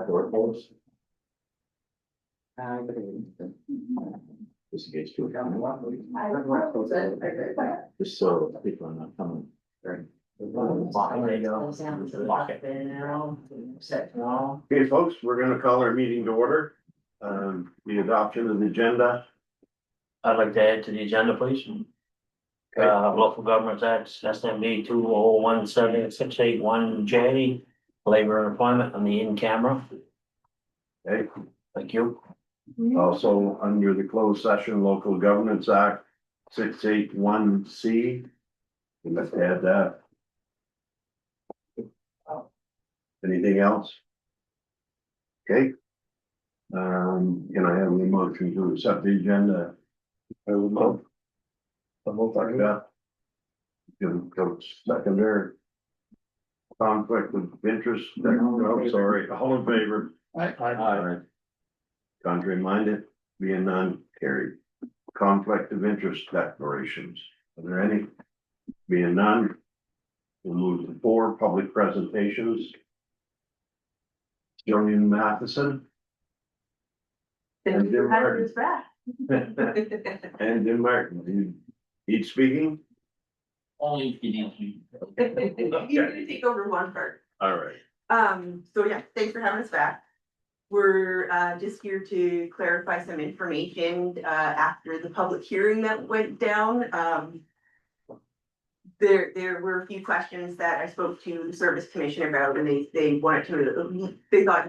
Door closed. Just in case people come. Just so people are not coming. Okay, folks, we're gonna call our meeting to order. The adoption of the agenda. I'd like to add to the agenda, please. Local government acts, SMB 201768 labor and employment on the in-camera. Okay, Thank you. also under the closed session local governance act 681C. Let's add that. Anything else? Okay. Can I have a motion to accept the agenda? I will move. Like that. Give coach secondary. Conflict of interest, no, sorry, all in favor? Aye. Contrary minded, being none, carried. Conflict of interest declarations, are there any? Being none. We'll move to 4 public presentations. Jillian Matheson. And Jim Martin. And Jim Martin, each speaking? Only if you need to. You're gonna take over one part. All right. So yeah, thanks for having us back. We're just here to clarify some information after the public hearing that went down. There were a few questions that I spoke to the service commission about, and they thought you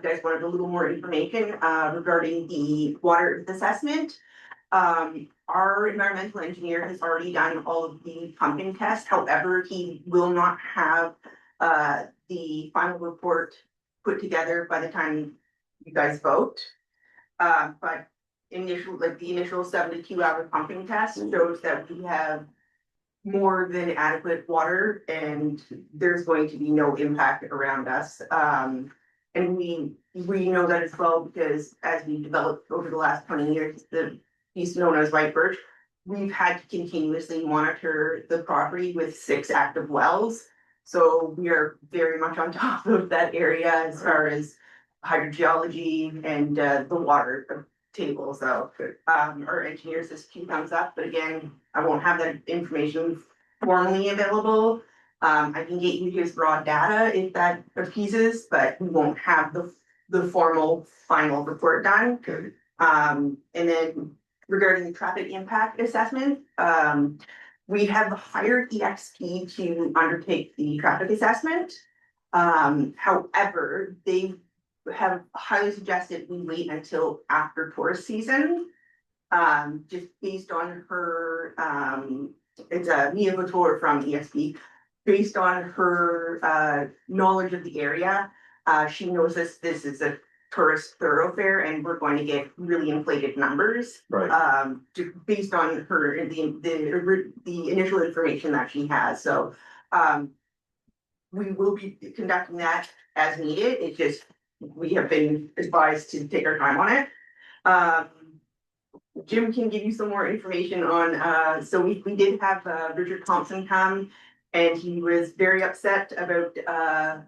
guys wanted a little more information regarding the water assessment. Our environmental engineer has already done all of the pumping tests. However, he will not have the final report put together by the time you guys vote. But the initial 72 hour pumping test shows that we have more than adequate water and there's going to be no impact around us. And we know that as well because as we developed over the last 20 years, the piece known as White Birch, we've had to continuously monitor the property with 6 active wells. So we are very much on top of that area as far as hydrogeology and the water table. So our engineer says 2 thumbs up, but again, I won't have that information formally available. I can get you his raw data if that appeases, but we won't have the formal final report done. And then regarding the traffic impact assessment, we have hired EXP to undertake the traffic assessment. However, they have highly suggested we wait until after tourist season. Just based on her, it's a Mia Couture from EXP, based on her knowledge of the area. She knows this is a tourist thoroughfare and we're going to get really inflated numbers. Right. Based on her, the initial information that she has. So we will be conducting that as needed. It just, we have been advised to take our time on it. Jim can give you some more information on, so we did have Richard Thompson come and he was very upset about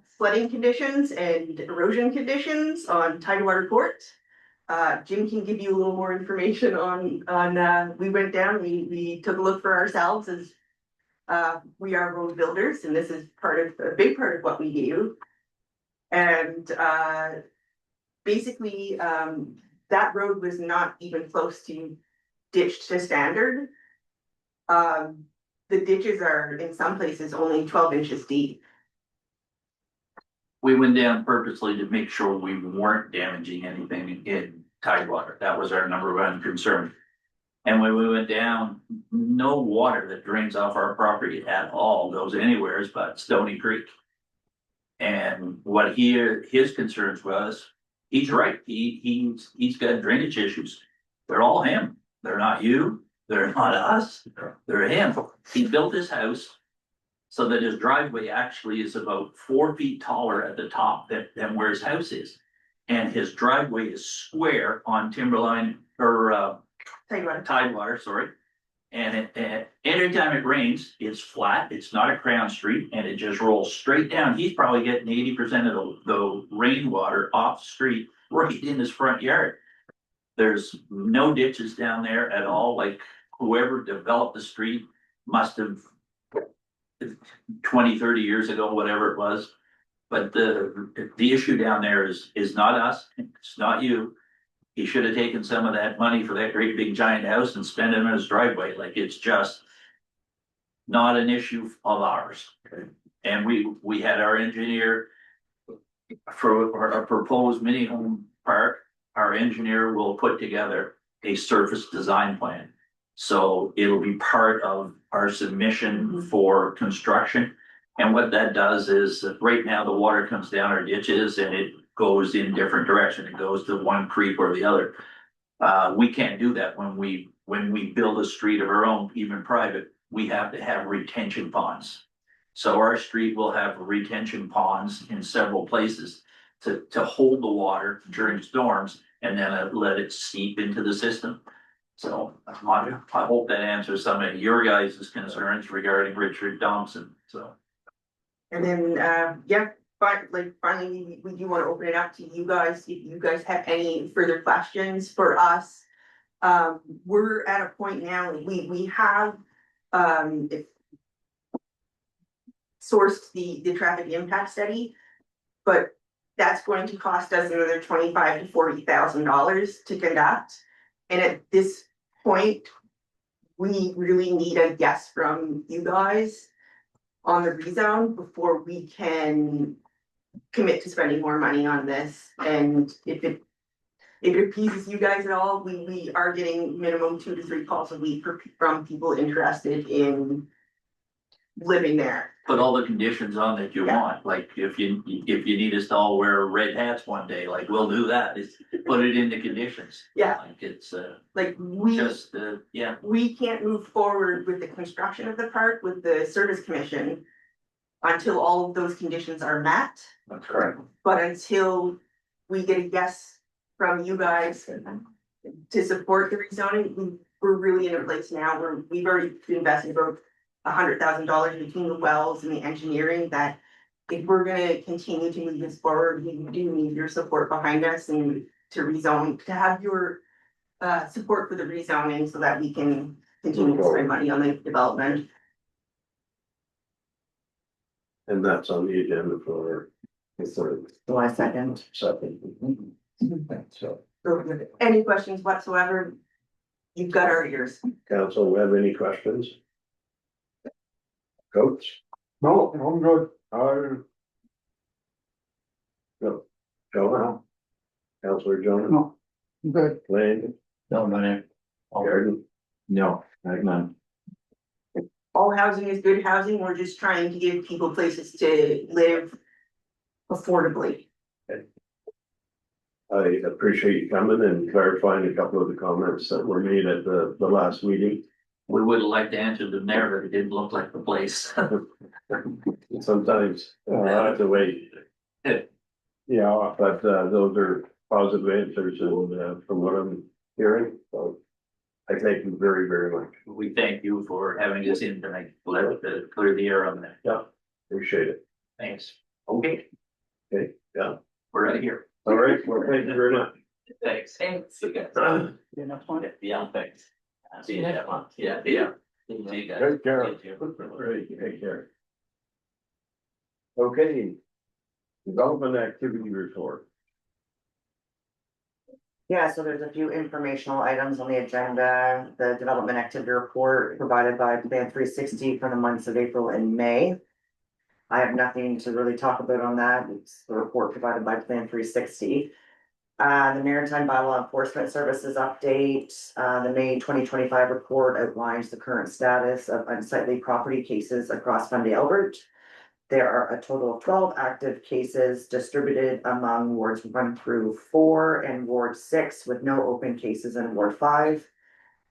flooding conditions and erosion conditions on Tidewater Court. Jim can give you a little more information on we went down, we took a look for ourselves as we are road builders and this is a big part of what we do. And basically that road was not even close to ditched to standard. The ditches are in some places only 12 inches deep. We went down purposely to make sure we weren't damaging anything in Tidewater. That was our number 1 concern. And when we went down, no water that drains off our property at all goes anywhere but Stony Creek. And what his concerns was, he's right. He's got drainage issues. They're all him. They're not you. They're not us. They're him. He built his house so that his driveway actually is about 4 feet taller at the top than where his house is. And his driveway is square on Timberline or Tidewater, sorry. and anytime it rains, it's flat, it's not a crown street, and it just rolls straight down. He's probably getting 80% of the rainwater off the street right in his front yard. There's no ditches down there at all, like whoever developed the street must have 20, 30 years ago, whatever it was. But the issue down there is not us, it's not you. He should have taken some of that money for that great big giant house and spent it on his driveway, like it's just not an issue of ours. And we had our engineer for a proposed mini home park, our engineer will put together a surface design plan. So it'll be part of our submission for construction. And what that does is that right now the water comes down our ditches and it goes in different direction. It goes to one creek or the other. We can't do that when we build a street of our own, even private, we have to have retention ponds. So our street will have retention ponds in several places to hold the water during storms and then let it seep into the system. So I hope that answers some of your guys' concerns regarding Richard Thompson, so. And then, yeah, but like finally, we do want to open it up to you guys, if you guys have any further questions for us. We're at a point now, we have, sourced the traffic impact study, but that's going to cost us another $25,000 to $40,000 to conduct. And at this point, we really need a yes from you guys on the rezone before we can commit to spending more money on this. And if it appeases you guys at all, we are getting minimum 2 to 3 calls a week from people interested in living there. Put all the conditions on that you Yeah. want, like if you need us to all wear red hats one day, like we'll do that, it's put it in the conditions. Yeah. Like it's Like we. just yeah. We can't move forward with the construction of the park with the service commission until all of those conditions are met. That's correct. But until we get a yes from you guys to support the rezoning, we're really in a place now where we've already invested about $100,000 between the wells and the engineering, that if we're gonna continue to move this forward, we do need your support behind us and to rezone, to have your support for the rezoning so that we can continue to spend money on the development. And that's on the agenda for the third, July 2nd. second. So, So any questions whatsoever, you've got our ears. council, have any questions? Coach? No, I'm good. No. Jonah? Counselor Jonah? No, I'm good. Lane? No, no, Garden? No, I have none. All housing is good housing, we're just trying to give people places to live affordably. I appreciate you coming and clarifying a couple of the comments that were made at the last meeting. We would have liked to answer them there, but it didn't look like the place. Sometimes, the way. Yeah, but those are positive answers and from what I'm hearing, so. I thank you very, very much. We thank you for having us in tonight, let clear the air on that. Yeah, appreciate it. Thanks. Okay, Okay, yeah. we're out of here. All right, well, thank you very much. Thanks. Thanks. You guys. Yeah, thanks. See you next month. Yeah. See you guys. Take care. See you. All right, take care. Okay. Development activity report. Yeah, so there's a few informational items on the agenda. The development activity report provided by Plan 360 for the months of April and May. I have nothing to really talk about on that. It's the report provided by Plan 360. The Maritime Bylaw Enforcement Services update, the May 2025 report outlines the current status of unsightly property cases across Fundy Albert. There are a total of 12 active cases distributed among wards 1 through 4 and Ward 6, with no open cases in Ward 5.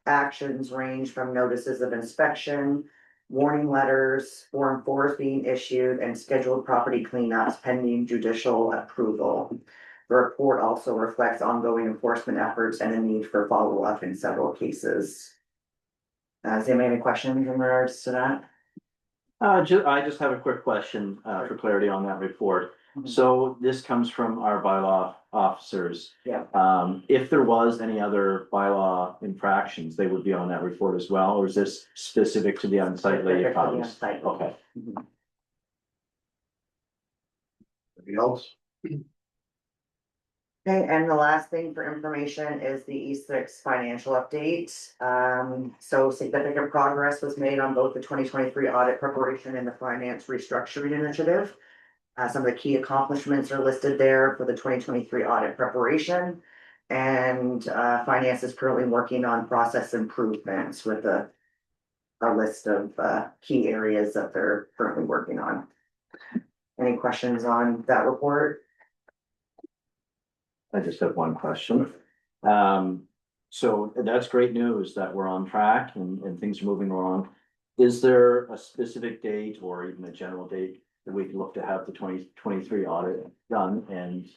Actions range from notices of inspection, warning letters, Form 4s being issued, and scheduled property cleanups pending judicial approval. The report also reflects ongoing enforcement efforts and a need for follow-up in several cases. Does anybody have any questions in regards to that? I just have a quick question, for clarity on that report. Mhm. So this comes from our bylaw officers. Yeah. If there was any other bylaw infractions, they would be on that report as well, or is this specific to the unsightly Specific to the house? unsightly. Okay, Mhm. Anything else? Okay, and the last thing for information is the E6 financial update. So significant progress was made on both the 2023 audit preparation and the finance restructuring initiative. Some of the key accomplishments are listed there for the 2023 audit preparation. And finance is currently working on process improvements with a list of key areas that they're currently working on. Any questions on that report? I just have one question. So that's great news that we're on track and things are moving along. Is there a specific date or even a general date that we can look to have the 2023 audit done and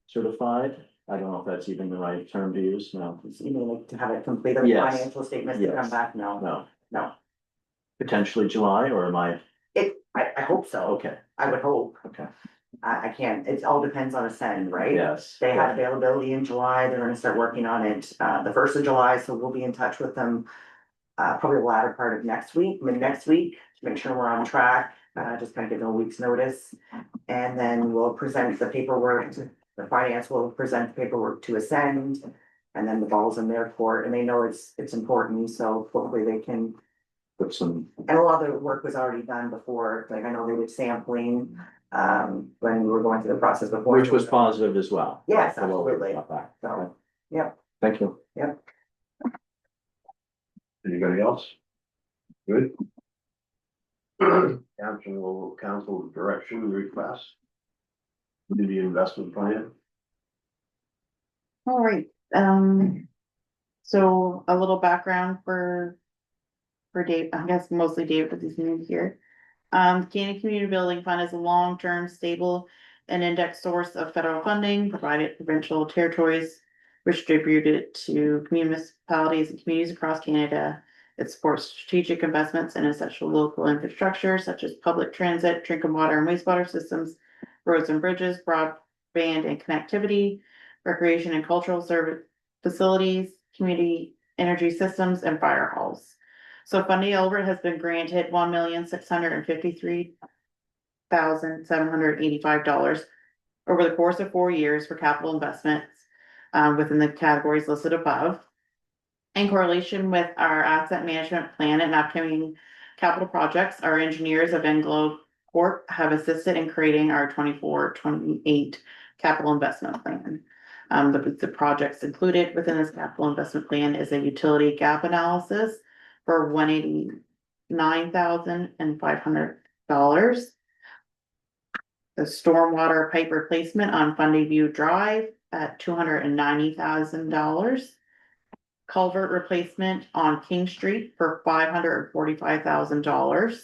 certified? I don't know if that's even the right term to use, no. You know, like to have it completed, Yes. financial statements to come Yes. back? No, No, no. potentially July, or am I, I hope so. okay, I would hope. okay, I can't, it all depends on Ascend, right? yes. They had availability in July, they're gonna start working on it, the 1st of July, so we'll be in touch with them. Probably the latter part of next week, next week, to make sure we're on track, just kind of give them a week's notice. And then we'll present the paperwork, the finance will present the paperwork to Ascend. And then the ball's in their court, and they know it's important, so hopefully they can. Put some, And a lot of the work was already done before, like I know they did sampling, when we were going through the process before. which was positive as well. Yes, So we'll absolutely. got back. So, Okay. yep. Thank you. Anybody else? Good. Council direction request. Do the investment plan. All right, so a little background for Dave, I guess mostly Dave, because he's new here. Canadian Community Building Fund is a long-term, stable and index source of federal funding provided provincial territories distributed to municipalities and communities across Canada. It supports strategic investments in essential local infrastructure such as public transit, drinking water and wastewater systems, roads and bridges, broadband and connectivity, recreation and cultural service facilities, community energy systems, and fire halls. So funding over has been granted $1,653,785 over the course of 4 years for capital investments within the categories listed above. In correlation with our asset management plan and upcoming capital projects, our engineers of Englobe Corp have assisted in creating our 24-28 capital investment plan. The projects included within this capital investment plan is a utility gap analysis for $189,500. The stormwater pipe replacement on Fundy View Drive at $290,000. Culvert replacement on King Street for $545,000.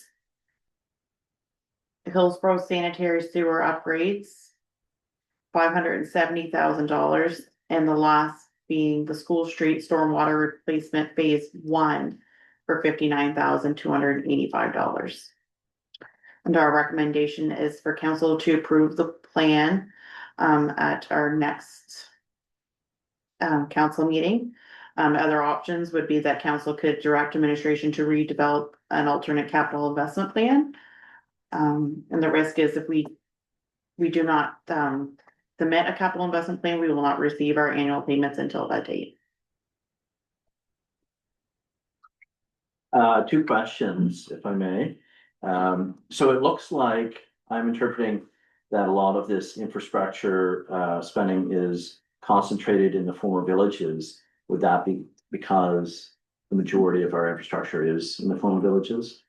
Hillsborough sanitary sewer upgrades, $570,000, and the last being the School Street stormwater replacement phase 1 for $59,285. And our recommendation is for council to approve the plan at our next council meeting. Other options would be that council could direct administration to redevelop an alternate capital investment plan. And the risk is if we do not submit a capital investment plan, we will not receive our annual payments until that date. 2 questions, if I may. So it looks like I'm interpreting that a lot of this infrastructure spending is concentrated in the former villages. Would that be because the majority of our infrastructure is in the former villages?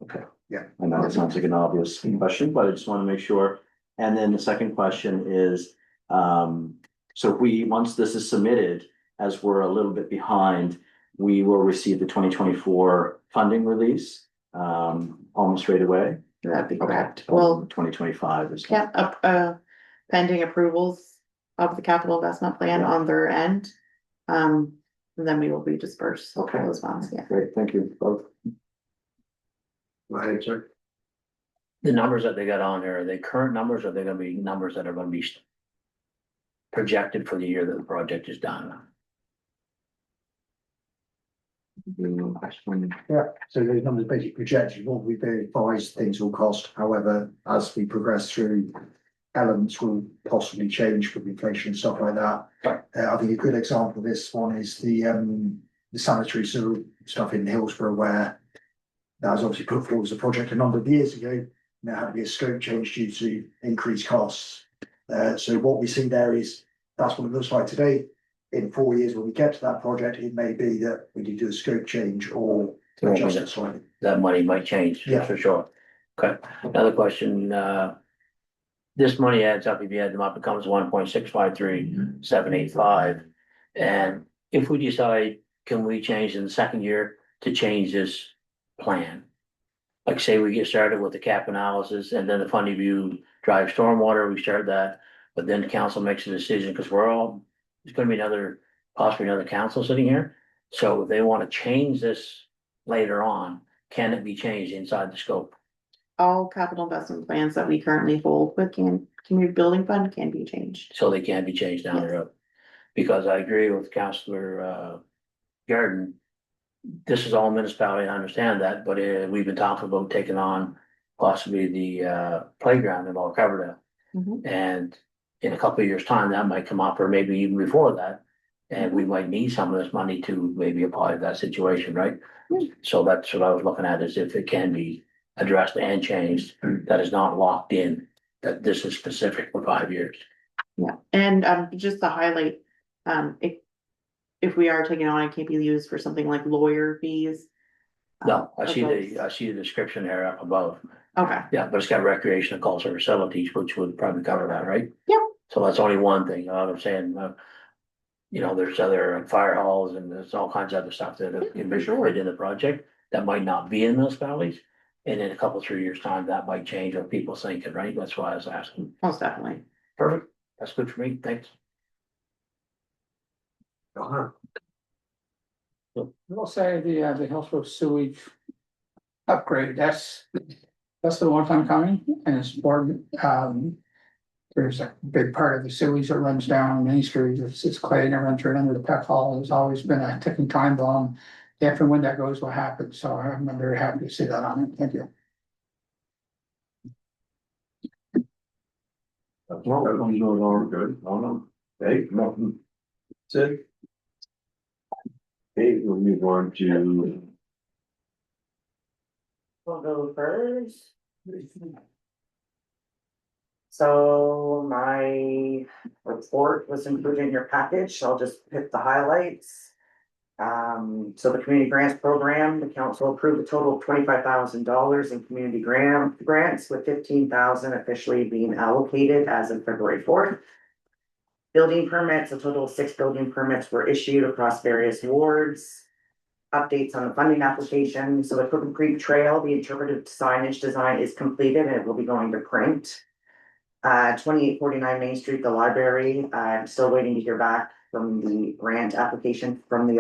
Okay. Yeah. I know it sounds like an obvious question, but I just want to make sure. And then the second question is, so if once this is submitted, as we're a little bit behind, we will receive the 2024 funding release almost right away. That'd be Okay. correct. Well, 2025 is. pending approvals of the capital investment plan on their end. and then we will be dispersed. Okay. Those funds, yeah. Great, thank you both. Go ahead, sir. The numbers that they got on there, are they current numbers, or are they gonna be numbers that are gonna be projected for the year that the project is done? Yeah, so those numbers basically projected what we've advised things will cost. However, as we progress through, elements will possibly change with inflation and stuff like that. I think a good example of this one is the sanitary sewer stuff in Hillsborough, where that was obviously put forward as a project a number of years ago. There had to be a scope change due to increased costs. So what we see there is, that's what it looks like today. In 4 years, when we get to that project, it may be that we need to do a scope change or adjust it slightly. That money might change, Yeah. for sure. Okay, another question, this money adds up, if you add them up, it becomes 1.653785. And if we decide, can we change in the second year to change this plan? Like say we get started with the cap analysis and then the funding view drive stormwater, we start that. But then the council makes a decision, because there's gonna be possibly another council sitting here. So if they wanna change this later on, can it be changed inside the scope? All capital investment plans that we currently hold with community building fund can be changed. So they can be changed down the road. Because I agree with Councillor Garden. This is all municipality, I understand that, but we've been talking about taking on possibly the playground in Lower Coverdale. Mhm. And in a couple of years' time, that might come up, or maybe even before that. And we might need some of this money to maybe apply to that situation, right? Yeah. So that's what I was looking at, is if it can be addressed and changed, that is not locked in, that this is specific for 5 years. Yeah, and just to highlight, if we are taking on, it can't be used for something like lawyer fees. No, I see Okay. I see the description there up above. Okay, Yeah, but it's got recreational cultural facilities, which would probably cover that, right? Yep. So that's only one thing, I'm saying, there's other fire halls and there's all kinds of other stuff that can be fit in the project that might not be in municipalities. And in a couple, 3 years' time, that might change what people's thinking, right? That's why I was asking. most definitely. Perfect, that's good for me, thanks. Uh-huh. We'll say the Hillsborough sewage upgrade, that's the one time coming, and it's important. There's a big part of the sewage that runs down Main Street, it's clay and it runs right under the Peck Hall. There's always been a ticking time bomb. If and when that goes, what happens, so I'm very happy to see that on it, thank you. Well, everyone's going on good, okay, nothing. That's it. Okay, we'll move on to. We'll go first. So my report was included in your package, so I'll just pick the highlights. So the community grants program, the council approved a total of $25,000 in community grants, with 15,000 officially being allocated as of February 4th. Building permits, a total of 6 building permits were issued across various wards. Updates on the funding application, so the Crooked Creek Trail, the interpretive signage design is completed and it will be going to print. 2849 Main Street, the library, I'm still waiting to hear back from the grant application from the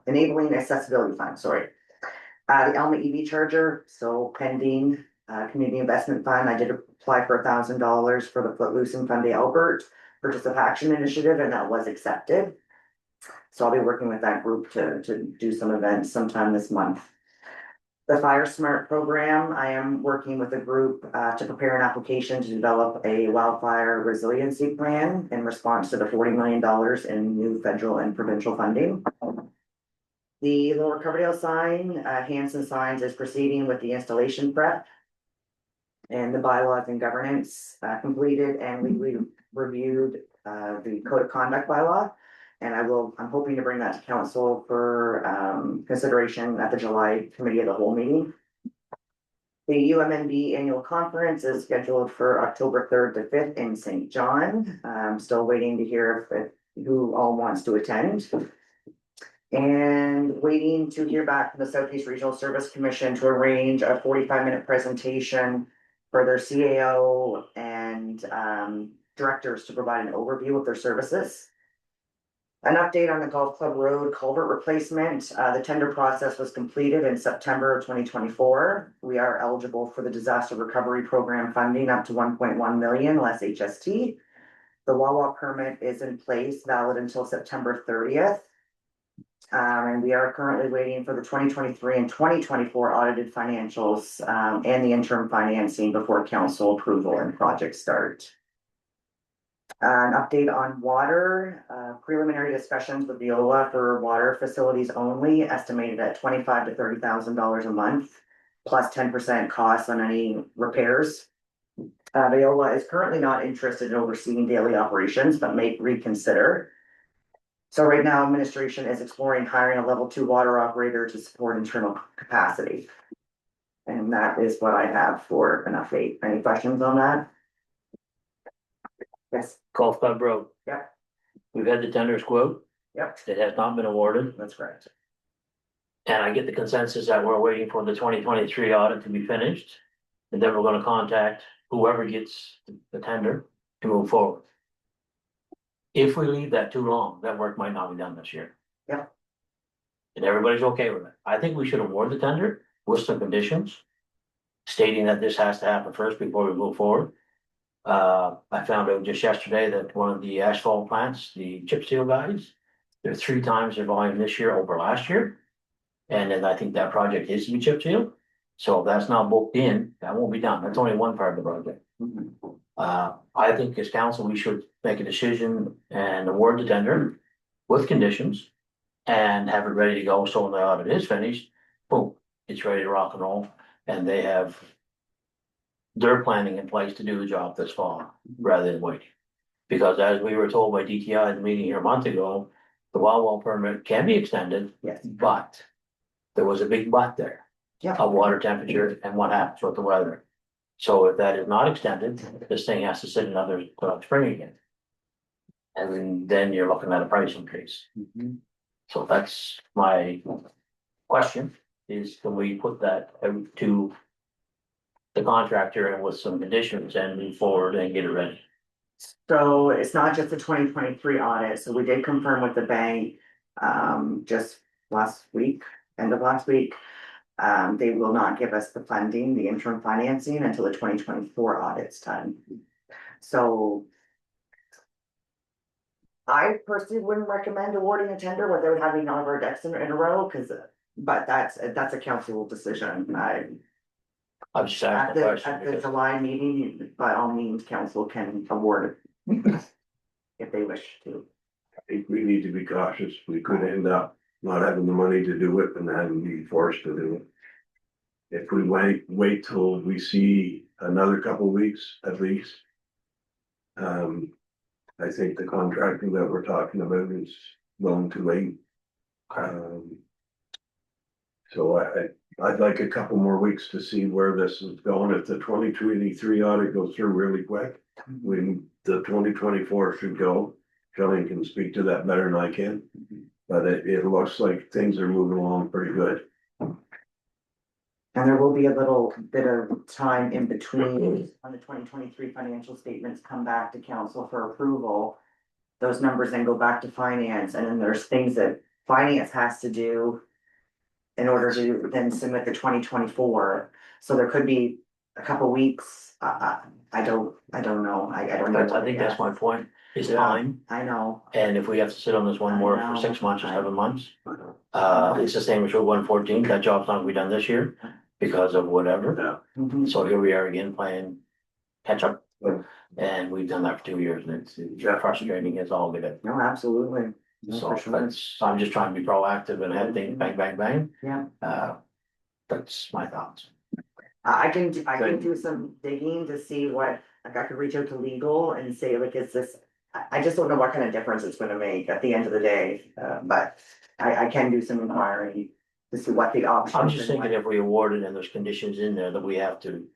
enabling accessibility fund, sorry. The Alma EV charger, still pending, community investment fund, I did apply for $1,000 for the Footloose and Funday Albert Purchase of Action Initiative, and that was accepted. So I'll be working with that group to do some events sometime this month. The Fire Smart program, I am working with a group to prepare an application to develop a wildfire resiliency plan in response to the $40 million in new federal and provincial funding. The Lower Coverdale sign, Hanson Signs, is proceeding with the installation prep. And the bylaws and governance completed, and we reviewed the code of conduct bylaw. And I'm hoping to bring that to council for consideration at the July committee of the whole meeting. The UMNB annual conference is scheduled for October 3rd to 5th in St. John. I'm still waiting to hear who all wants to attend. And waiting to hear back from the Southeast Regional Service Commission to arrange a 45-minute presentation for their CAO and directors to provide an overview of their services. An update on the Golf Club Road culvert replacement. The tender process was completed in September of 2024. We are eligible for the disaster recovery program funding up to 1.1 million less HST. The Wawa permit is in place, valid until September 30th. And we are currently waiting for the 2023 and 2024 audited financials, and the interim financing before council approval and project start. An update on water, preliminary discussions with Veola for water facilities only, estimated at $25,000 to $30,000 a month, plus 10% costs on any repairs. Veola is currently not interested in overseeing daily operations, but may reconsider. So right now, administration is exploring hiring a level 2 water operator to support internal capacity. And that is what I have for an update. Any questions on that? Yes, Golf Club Road. Yep. We've had the tender's quote. yep, It has not been awarded. that's correct. And I get the consensus that we're waiting for the 2023 audit to be finished. And then we're gonna contact whoever gets the tender to move forward. If we leave that too long, that work might not be done this year. Yep. And everybody's okay with it. I think we should award the tender with some conditions. Stating that this has to happen first before we move forward. I found out just yesterday that one of the asphalt plants, the chip seal guys, they're 3 times their volume this year over last year. And then I think that project is to be chip sealed. So if that's not booked in, that won't be done. That's only one part of the project. I think as council, we should make a decision and award the tender with conditions. And have it ready to go, so when the audit is finished, boom, it's ready to rock and roll, and they have. Their planning in place to do the job this fall, rather than waiting. Because as we were told by DTI at the meeting here a month ago, the Wawa permit can be extended, Yes, but. There was a big but there. Yeah. Of water temperature and what happens with the weather. So if that is not extended, this thing has to sit another spring again. And then you're looking at a price increase. So that's my question, is can we put that to the contractor and with some conditions and move forward and get it ready? so it's not just the 2023 audit, so we did confirm with the bank, just last week, end of last week. They will not give us the funding, the interim financing until the 2024 audit's done. So. I personally wouldn't recommend awarding a tender without having all of our ducks in a row, but that's a council decision. I'm just At asking a the question because July meeting, by all means, council can award it. If they wish to. I think we need to be cautious. We could end up not having the money to do it and having to be forced to do it. If we wait till we see another couple weeks at least. I think the contracting that we're talking about is long too late. So I'd like a couple more weeks to see where this is going. If the 2023 audit goes through really quick, when the 2024 should go. Shelley can speak to that better than I can, but it looks like things are moving along pretty good. And there will be a little bit of time in between when the 2023 financial statements come back to council for approval. Those numbers then go back to finance, and then there's things that finance has to do in order to then submit the 2024. So there could be a couple weeks. I don't know. I don't know. I think that's my point, is Yeah. time. I know. And if we have to sit on this one more for 6 months or 7 months, it's the same as Route 114, that job's not gonna be done this year because of whatever. Mhm. So here we are again playing catch up. Yeah. And we've done that for 2 years and it's frustrating as all get it. No, absolutely. No, So for sure. I'm just trying to be proactive and have things bang, bang, bang. Yeah. That's my thoughts. I can do some digging to see what, like I could reach out to legal and say, like, is this, I just don't know what kind of difference it's gonna make at the end of the day. But I can do some inquiry to see what the options. I'm just and thinking what- if we award it and there's conditions in there that we have to,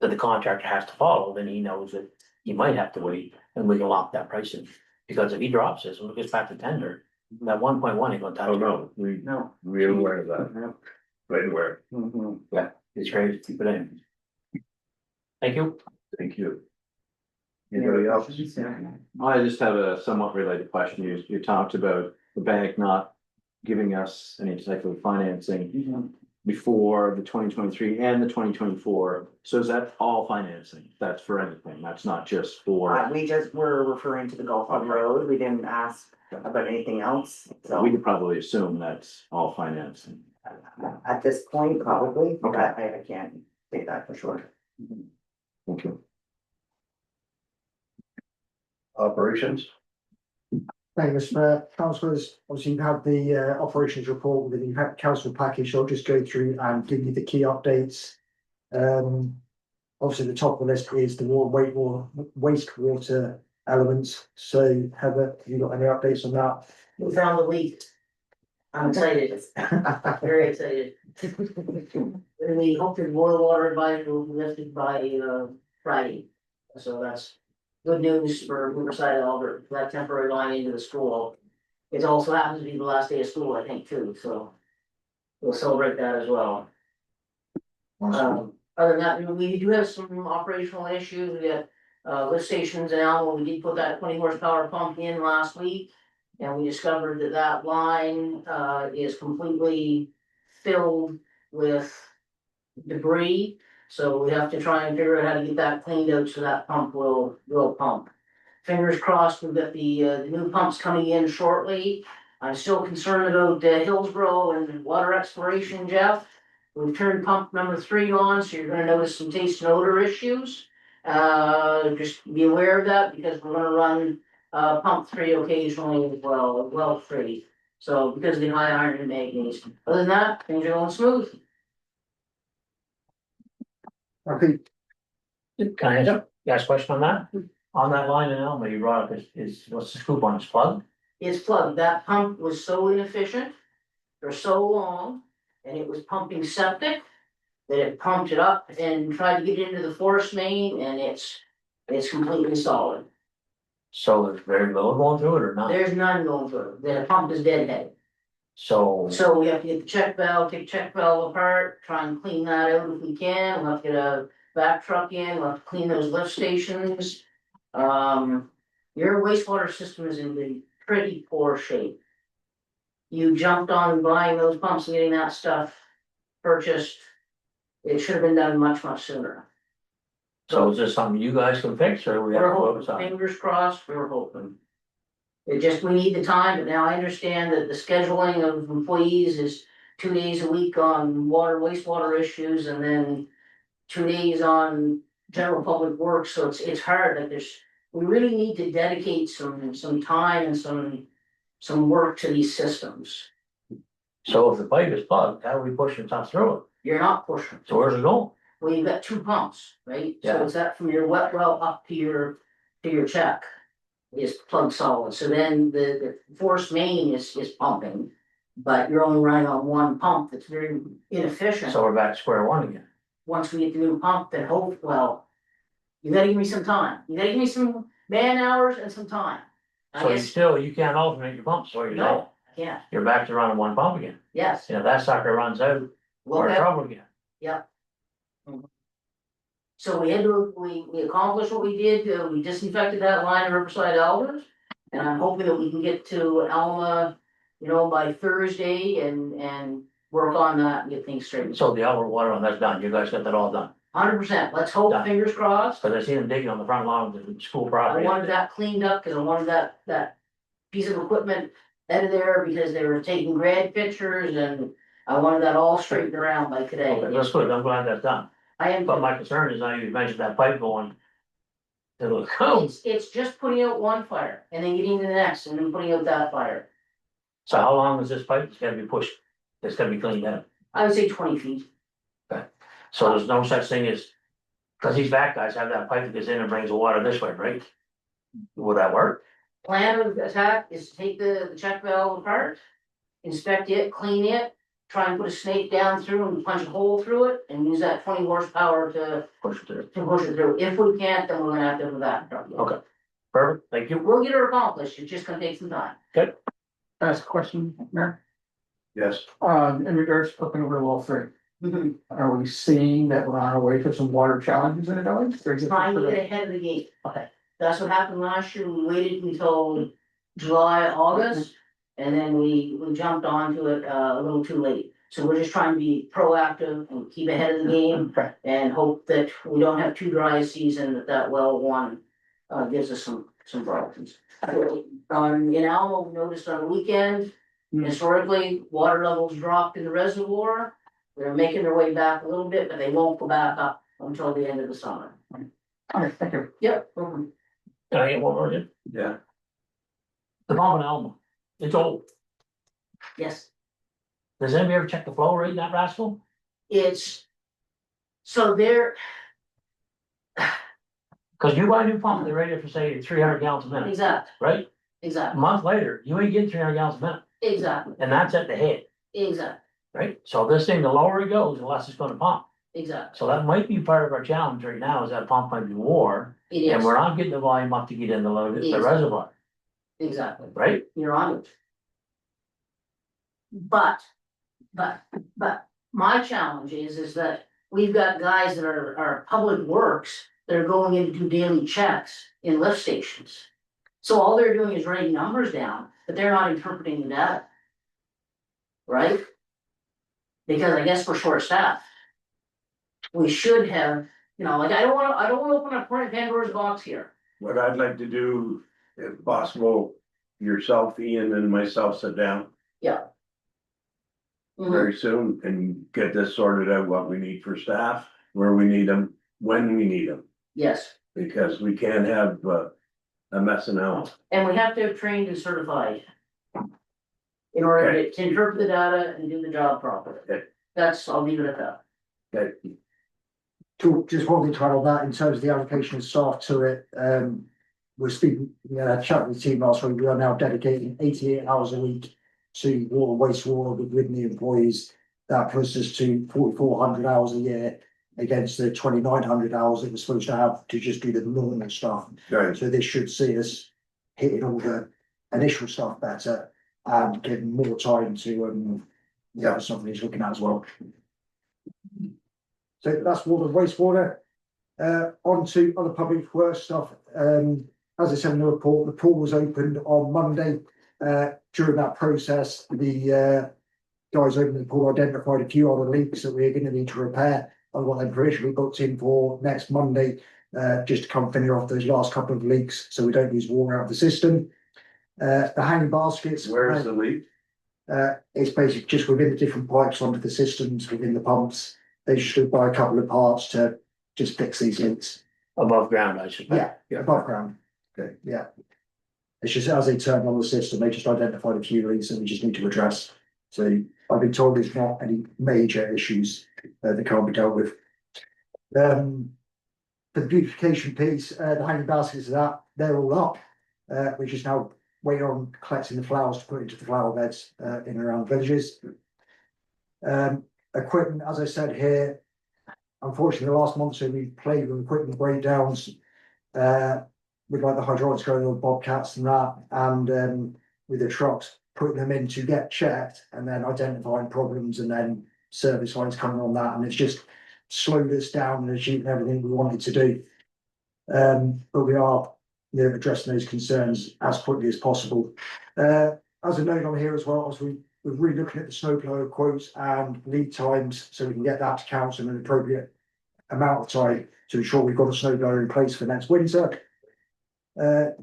that the contractor has to follow, then he knows that he might have to wait and we can lock that price in. Because if he drops this and it gets back to tender, that 1.1 ain't gonna touch Oh, it. no, No. we're aware of that, No. right aware. Mhm. It's crazy, keep it in. Thank you. Thank you. Anybody else? I just have a somewhat related question. You talked about the bank not giving us any type of financing before the 2023 and the 2024. So is that all financing? That's for anything? That's not just for, We just were referring to the Gulf Hub Road. We didn't ask about anything else. we So could probably assume that's all financing. at this point, probably, but Okay. I can't say that for sure. Thank you. Operations? Thank you, Mr. Councillors. Obviously, you've had the operations report with the council package. So I'll just go through and give you the key updates. Obviously, the top of the list is the wastewater elements. So Heather, have you got any updates on that? We found the leak. I'm excited, very excited. And we hope the boil water advisory will be lifted by Friday. So that's good news for Riverside Albert, that temporary line into the school. It also happens to be the last day of school, I think, too, so we'll celebrate that as well. Other than that, we do have some operational issues. We got lift stations in Alma. We did put that 20 horsepower pump in last week. And we discovered that that line is completely filled with debris. So we have to try and figure out how to get that cleaned out so that pump will pump. Fingers crossed, we've got the new pumps coming in shortly. I'm still concerned about Hillsborough and water exploration, Jeff. We've turned pump number 3 on, so you're gonna notice some taste and odor issues. Just be aware of that because we're gonna run pump 3 occasionally as well 3. So because of the high iron and manganese. Other than that, things are going smooth. Okay, Can I ask a question on that? On that line in Elma, you brought up is, what's the scoop on, it's plugged? It's plugged. That pump was so inefficient for so long, and it was pumping septic. That it pumped it up and tried to get into the forest main, and it's completely solid. So there's very little going through it or not? There's none going through. The pump is deadhead. So, So we have to get the check valve, take check valve apart, try and clean that out if we can. We'll have to get a back truck in, we'll have to clean those lift stations. Your wastewater system is in pretty poor shape. You jumped on buying those pumps and getting that stuff purchased. It should have been done much sooner. so is this something you guys can fix or we have We're to go hoping, outside? fingers crossed, we're hoping. It just, we need the time, but now I understand that the scheduling of employees is 2 days a week on water, wastewater issues, and then 2 days on general public works, so it's hard, like we really need to dedicate some time and some work to these systems. So if the pipe is plugged, how are we pushing stuff through it? You're not pushing. So where's it going? Well, you've got 2 pumps, right? Yeah. So it's that from your wet well up to your check is plugged solid. So then the force main is pumping, but you're only running on 1 pump that's very inefficient. So we're back to square one again. Once we get the new pump, then you gotta give me some time. You gotta give me some man hours and some time. So you can't alternate your pumps, or you're saying, No, I can't. you're back to running 1 pump again. Yes. You know, that sucker runs out, we're in trouble again. So we accomplished what we did, we disinfected that line of Riverside Elders. And I'm hoping that we can get to Alma, by Thursday and work on that and get things straightened. So the outlet water on that's done, you guys got that all done? 100%, let's hope, Done. fingers crossed. Cause I seen them digging on the front lawn of the school I property. wanted that cleaned up, cause I wanted that piece of equipment out of there, because they were taking grad pictures, and I wanted that all straightened around by today. Okay, that's good, I'm glad that's done. I am, But my concern is now you mentioned that pipe going to the cones. it's just putting out one fire, and then getting to the next, and then putting out that fire. So how long is this pipe? It's gotta be pushed, it's gotta be cleaned out. I would say 20 feet. So there's no such thing as, cause these back guys have that pipe that goes in and brings the water this way, right? Would that work? Plan of attack is to take the check valve apart, inspect it, clean it, try and put a snake down through and punch a hole through it, and use that 20 horsepower to Push it through. push it through. If we can't, then we're gonna have to have that. Okay. Perfect, thank you. We'll get it accomplished, it's just gonna take some time. Ask a question, Mayor. Yes, In regards to looking over well 3, are we seeing that we're on our way to some water challenges in the village? Or is it Trying to just get ahead of the game. Okay. That's what happened last year. We waited until July, August. And then we jumped onto it a little too late. So we're just trying to be proactive and keep ahead of the game and hope that we don't have too dry a season, that well one gives us some problems. In Alma, we noticed on the weekend, historically, water levels dropped in the reservoir. They're making their way back a little bit, but they won't go back up until the end of the summer. Okay, thank you. Yep. Can I get one more in? Yeah. The pump in Alma, it's old. Yes, Does anybody ever check the flow rate in that rascal? it's, so there, Cause you buy a new pump, they're rated for say 300 gallons a minute, exactly, right? A exactly, month later, you ain't getting 300 gallons a minute, exactly, and that's at the head, exactly, right? So this thing, the lower it goes, the less it's gonna pump. exactly. So that might be part of our challenge right now, is that pump might be wore, It and is, we're not getting the volume up to get in the Yes. reservoir, exactly, right? you're on it. But my challenge is that we've got guys that are public works that are going in to do daily checks in lift stations. So all they're doing is writing numbers down, but they're not interpreting the data. Right? Because I guess we're short staffed. We should have, like, I don't wanna open up Pandora's box here. What I'd like to do, if possible, yourself, Ian, and myself sit down Mhm. very soon and get this sorted out, what we need for staff, where we need them, when we need them. Yes, Because we can't have a messing out. and we have to have trained and certified. In order to interpret the data and do the job properly. Okay. I'll leave it at that. Okay, Just wanted to add on that in terms of the allocation of staff to it, we're speaking, chat with the team last week, we are now dedicating 88 hours a week to water, wastewater with the employees. That puts us to 4,400 hours a year against the 2,900 hours that we're supposed to have to just do the normal stuff. right, So this should see us hitting all the initial stuff better and getting more time to, something he's looking at as well. So that's water and wastewater. On to other public works stuff. As I said in the report, the pool was opened on Monday. During that process, the guys opening the pool identified a few other leaks that we're going to need to repair. And what they've provisionally booked in for next Monday, just to come finish off those last couple of leaks so we don't lose water out of the system. The hanging baskets. where's the leak? It's basically just within the different pipes onto the systems, within the pumps. They should buy a couple of parts to just fix these leaks. Above ground, I suspect. Yeah, above ground. Okay, yeah. It's just as they turn on the system, they just identified a few leaks that we just need to address. So I've been told there's not any major issues that can't be dealt with. For the beautification piece, the hanging baskets of that, they're all up. We're just now waiting on collecting the flowers to put into the flower beds in and around villages. Equipment, as I said here, unfortunately, the last month or so we've played with equipment breakdowns. With like the hydraulics going on bobcats and that, and with the trucks putting them in to get checked and then identifying problems and then service lines coming on that, and it's just slowed us down and achieving everything we wanted to do. But we are, addressing those concerns as quickly as possible. As a note on here as well, as we're re-looking at the snowplow quotes and lead times, so we can get that to council in an appropriate amount of time to ensure we've got a snowblower in place for next winter. For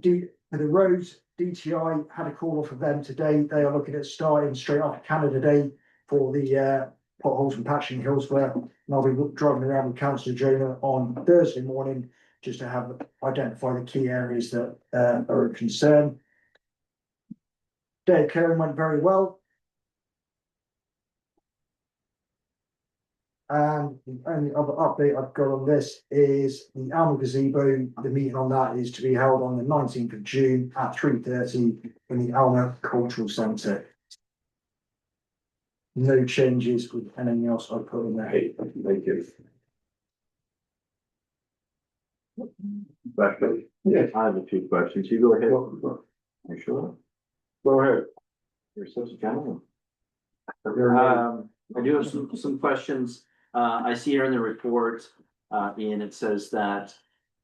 the roads, DTI had a call off of them today. They are looking at starting straight after Canada Day for the potholes and patching Hillsborough. And I'll be driving around with Councillor Jonah on Thursday morning just to have identify the key areas that are of concern. Day of clearing went very well. And the only other update I've got on this is the Alma Gazebo. The meeting on that is to be held on the 19th of June at 3:30 in the Alma Cultural Centre. No changes with anything else I put in there. Hey, thank you. Question? Yes, I have a few questions. You go ahead. You sure? Go ahead. You're such a gentleman. I do have some questions. I see here in the report, Ian, it says that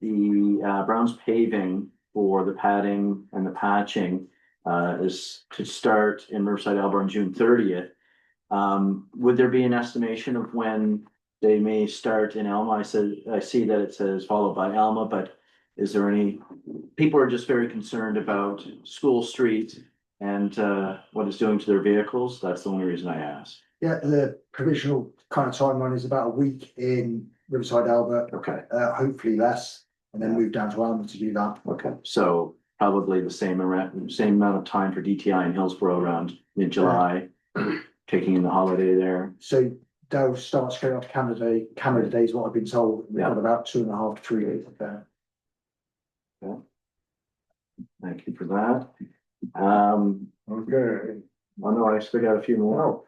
Brown's paving for the padding and the patching is to start in Riverside Alba on June 30th. Would there be an estimation of when they may start in Alma? I see that it says followed by Alma, but is there any, people are just very concerned about School Street and what it's doing to their vehicles. That's the only reason I asked. Yeah, the provisional kind of timeline is about a week in Riverside Alba, Okay, hopefully less, and then move down to Alma to do that. okay, so probably the same amount of time for DTI in Hillsborough around mid-July, taking in the holiday there. So they'll start straight after Canada Day is what I've been told. We've Yeah. got about 2.5 to 3 days there. Thank you for that. Okay. Oh no, I still got a few more. Oh.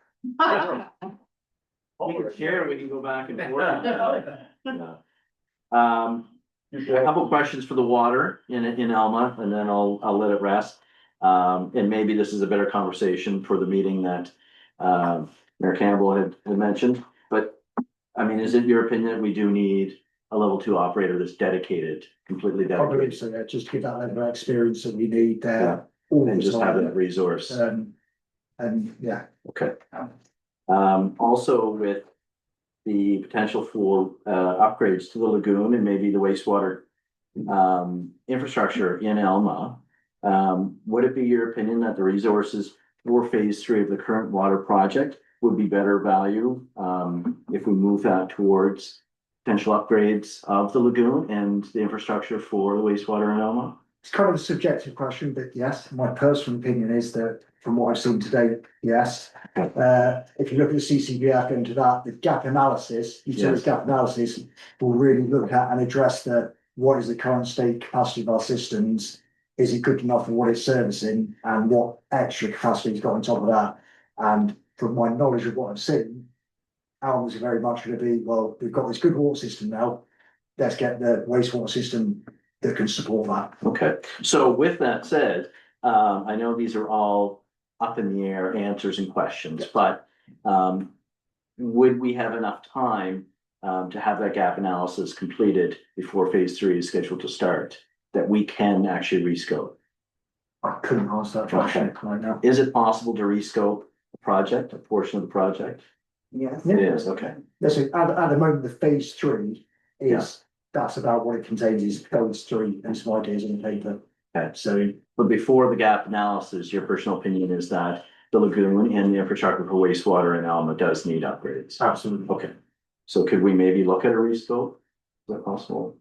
We can share, we can go back and forth. Yeah. A couple questions for the water in Alma, and then I'll let it rest. And maybe this is a better conversation for the meeting that Mayor Campbell had mentioned, but I mean, is it your opinion that we do need a level 2 operator that's dedicated, completely I believe dedicated? so, yeah, just to give that level of experience that we need Yeah. there. All And the just have time. that resource. And yeah, Okay. Also with the potential for upgrades to the lagoon and maybe the wastewater infrastructure in Alma. Would it be your opinion that the resources for phase 3 of the current water project would be better value if we move that towards potential upgrades of the lagoon and the infrastructure for the wastewater in Alma? it's kind of a subjective question, but yes, my personal opinion is that from what I've seen today, yes. If you look at the CCBF into that, the gap analysis, utility Yes. gap analysis will really look at and address what is the current state capacity of our systems? Is it good enough for what it's servicing, and what extra capacity it's got on top of that? And from my knowledge of what I've seen, Alma's are very much going to be, well, we've got this good water system now. Let's get the wastewater system that can support that. Okay, so with that said, I know these are all up in the air answers and questions, but would we have enough time to have that gap analysis completed before phase 3 is scheduled to start, that we can actually rescope? I couldn't answer that question right now. Is it possible to rescope a project, a portion of the project? Yes. It is, okay. Listen, at the moment, the phase 3 is, that's about what it contains is phase 3 and some ideas on the paper. Okay. So But before the gap analysis, your personal opinion is that the lagoon and the infrastructure for wastewater in Alma does need upgrades? absolutely. Okay, so could we maybe look at a rescope? Is that possible?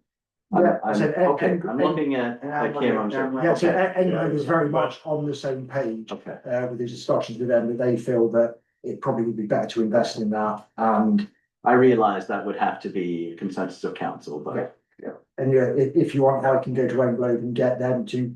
Yeah, I said, Okay, I'm looking at, I can't understand. Yeah, so Okay. NGO is very much on the same page Okay, with the discussions with them, that they feel that it probably would be better to invest in that. And I realize that would have to be consensus of council, but yeah, if you want, I can go to Englobe and get them to, you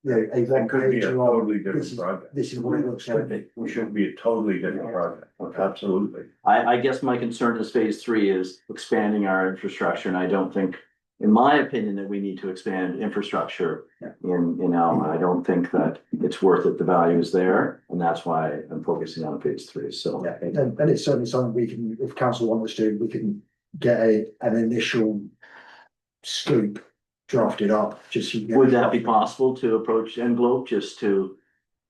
know, a It one could be page a of totally different project. this is what it looks like. It should be a totally different project, absolutely. I guess my concern is phase 3 is expanding our infrastructure, and I don't think, in my opinion, that we need to expand infrastructure in Alma. I don't think that it's worth it. The value is there, and that's why I'm focusing on phase 3, so. Yeah, and it's certainly something we can, if council wants us to, we can get an initial scoop drafted up, just. so you get- Would that be possible to approach Englobe just to,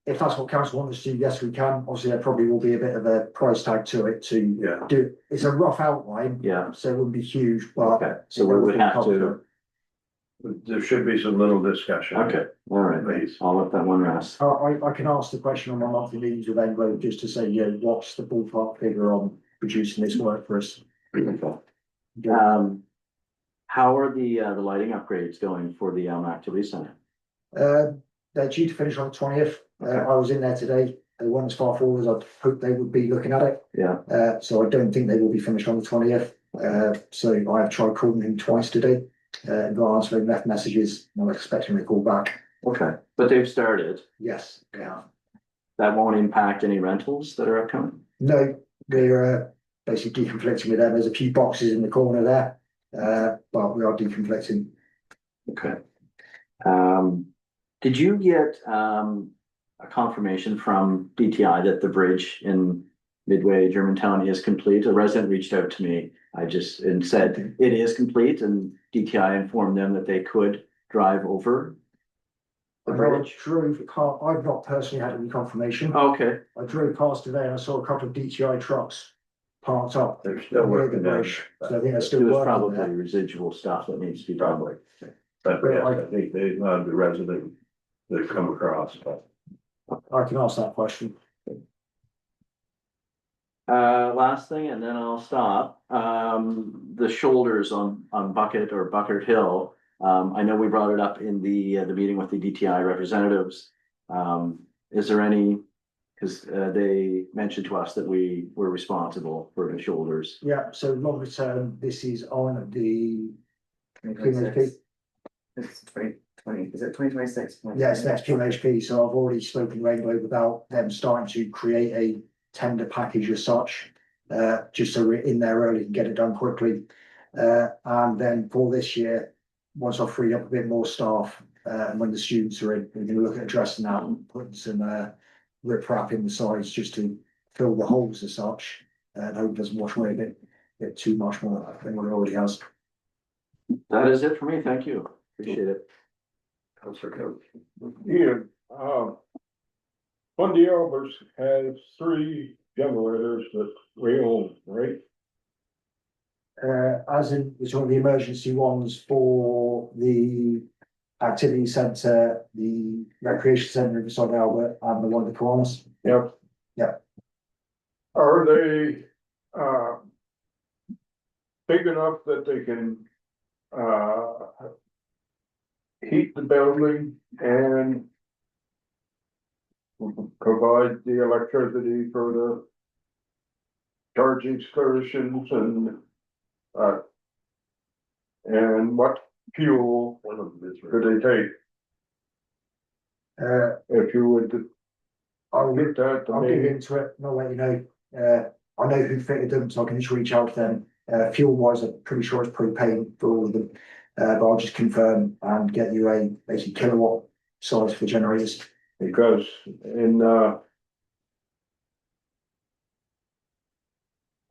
If that's what council wants us to, yes, we can. Obviously, there probably will be a bit of a price tag to it to Yeah. do. It's a rough outline, yeah, so it wouldn't be huge, but. okay, so we would have to, There should be some little discussion. okay, all right, Please. I'll let that one rest. I can ask the question on my monthly meetings with Englobe just to say, you know, what's the ballpark figure on producing this work for us? Okay. How are the lighting upgrades going for the Activity Center? They're due to finish on the 20th. I was in there today. They weren't as far forward as I'd hoped they would be looking at it. Yeah, So I don't think they will be finished on the 20th. So I have tried calling him twice today. Advance, they left messages. I'm expecting a call back. okay, but they've started. Yes, yeah. That won't impact any rentals that are upcoming? No, we're basically deconflicting with them. There's a few boxes in the corner there. But we are deconflicting. Okay. Did you get a confirmation from DTI that the bridge in Midway Germantown is complete. A resident reached out to me. And said it is complete and DTI informed them that they could drive over the I bridge. drove the car, I've not personally had any confirmation. Okay, I drove past today and I saw a couple of DTI trucks parked up. They're still near the working on bridge. So I think they're there's still working probably there. residual stuff that needs to be done. probably. But yes, I think they allowed the resident to come across, but. I can ask that question. Last thing, and then I'll stop. The shoulders on Bucket or Bucket Hill. I know we brought it up in the meeting with the DTI representatives. Is there any, because they mentioned to us that we were responsible for the shoulders. Yeah, so longer term, this is on the. It's 2020, is it 2026? Yes, next PMHP, so I've already spoken to Rainbow about them starting to create a tender package as such. Just so we're in there early and get it done quickly. And then for this year, once I've freed up a bit more staff, and when the students are in, we're gonna look at addressing that and putting some rip wrap in the sides just to fill the holes as such. And hope it doesn't wash away a bit too much more than what it already has. That is it for me. Thank you. Appreciate it. Councillor Coach. Ian, Bundy Elbers has 3 generators that we own, right? As in, it's one of the emergency ones for the activity centre, the recreation centre in South Albert, and the one at the Kiwanis. Yep. Yep. Are they, big enough that they can, heat the building and provide the electricity for the charging stations and what fuel could they take? If you would I'll get that to I'll dig me. into it and I'll let you know. I know who fitted them, so I can just reach out to them. Fuel wise, I'm pretty sure it's propane for all of them. But I'll just confirm and get you a basically kilowatt size for generators. Because in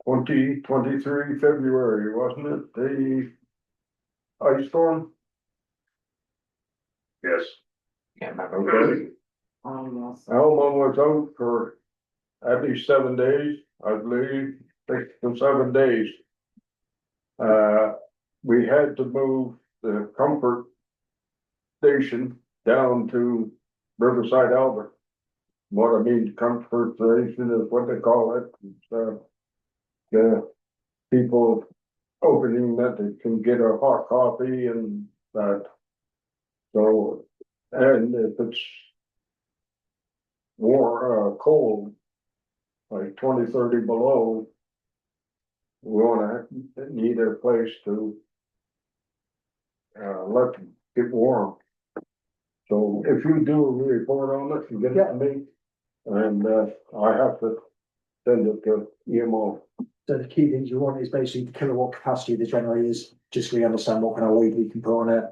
2023 February, wasn't it, the ice storm? Yes. Can't remember. Okay, Alma was out for at least 7 days, I believe, 6 to 7 days. We had to move the comfort station down to Riverside, Albert. What I mean, comfort station is what they call it. It's, the people opening that they can get a hot coffee and that. So, and if it's cold, like 20, 30 below, we need a place to let them get warm. So if you do a report on it, you get it to me, and I have to send it to EMO. So the key things you want is basically the kilowatt capacity of the generators, just so we understand what kind of load we can put on it.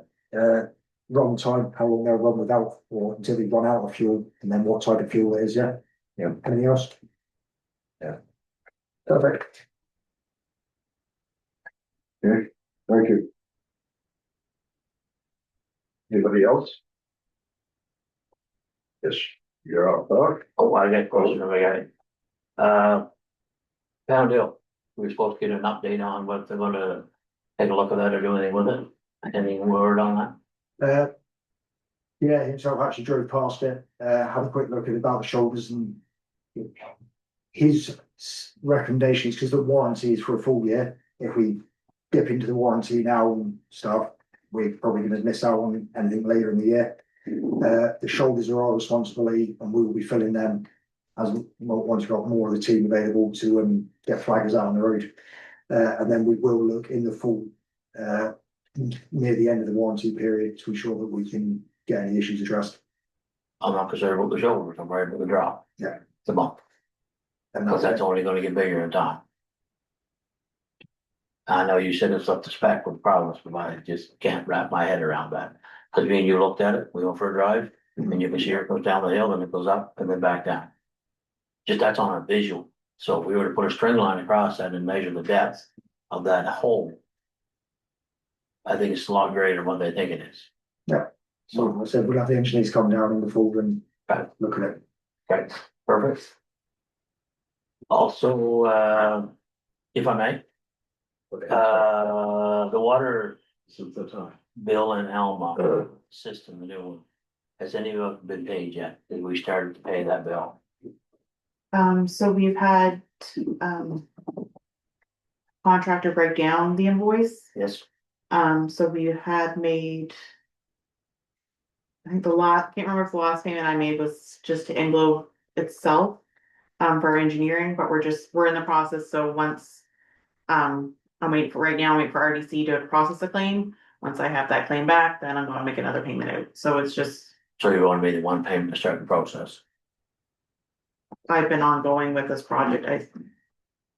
Run time, how long they'll run without, or until they run out of fuel, and then what type of fuel it is, yeah? Yeah. Anything else? Yeah. Perfect. Okay, thank you. Anybody else? Yes, you're up, Doc. Oh, I got a question, I got it. Pound Hill, we were supposed to get an update on what they're gonna take a look at that or do anything with it. Any word on that? Yeah, himself actually drove past it, had a quick look at about the shoulders and his recommendations, because the warranty is for a full year. If we dip into the warranty now and stuff, we're probably gonna miss out on anything later in the year. The shoulders are our responsibility and we will be filling them as once we've got more of the team available to get flaggers out on the road. And then we will look in the full near the end of the warranty period to ensure that we can get any issues addressed. I'm not concerned about the shoulders, I'm worried about the drop. Yeah. The bump, And because that's only gonna get bigger in time. I know you said it's up to spec with problems, but I just can't wrap my head around that. Cause me and you looked at it, we went for a drive, and you can see it goes down the hill and it goes up and then back down. Just that's on a visual, So if we were to put a string line across that and measure the depth of that hole. I think it's a lot greater than what they think it is. So I said, we'll have the engineers come down in the fall and Right. look at it. Okay, perfect. Also, if I may, the water Since the time. bill in Alma system, the new one. Has any of it been paid yet? Did we start to pay that bill? So we've had, contractor break down the invoice. Yes. So we had made. I think can't remember if the last payment I made was just to Anglo itself. For our engineering, but we're in the process, so once. I'm waiting for, right now, I'm waiting for RDC to process the claim. Once I have that claim back, then I'm gonna make another payment out, so it's just, So you want to be the one payment to start the process? I've been ongoing with this project,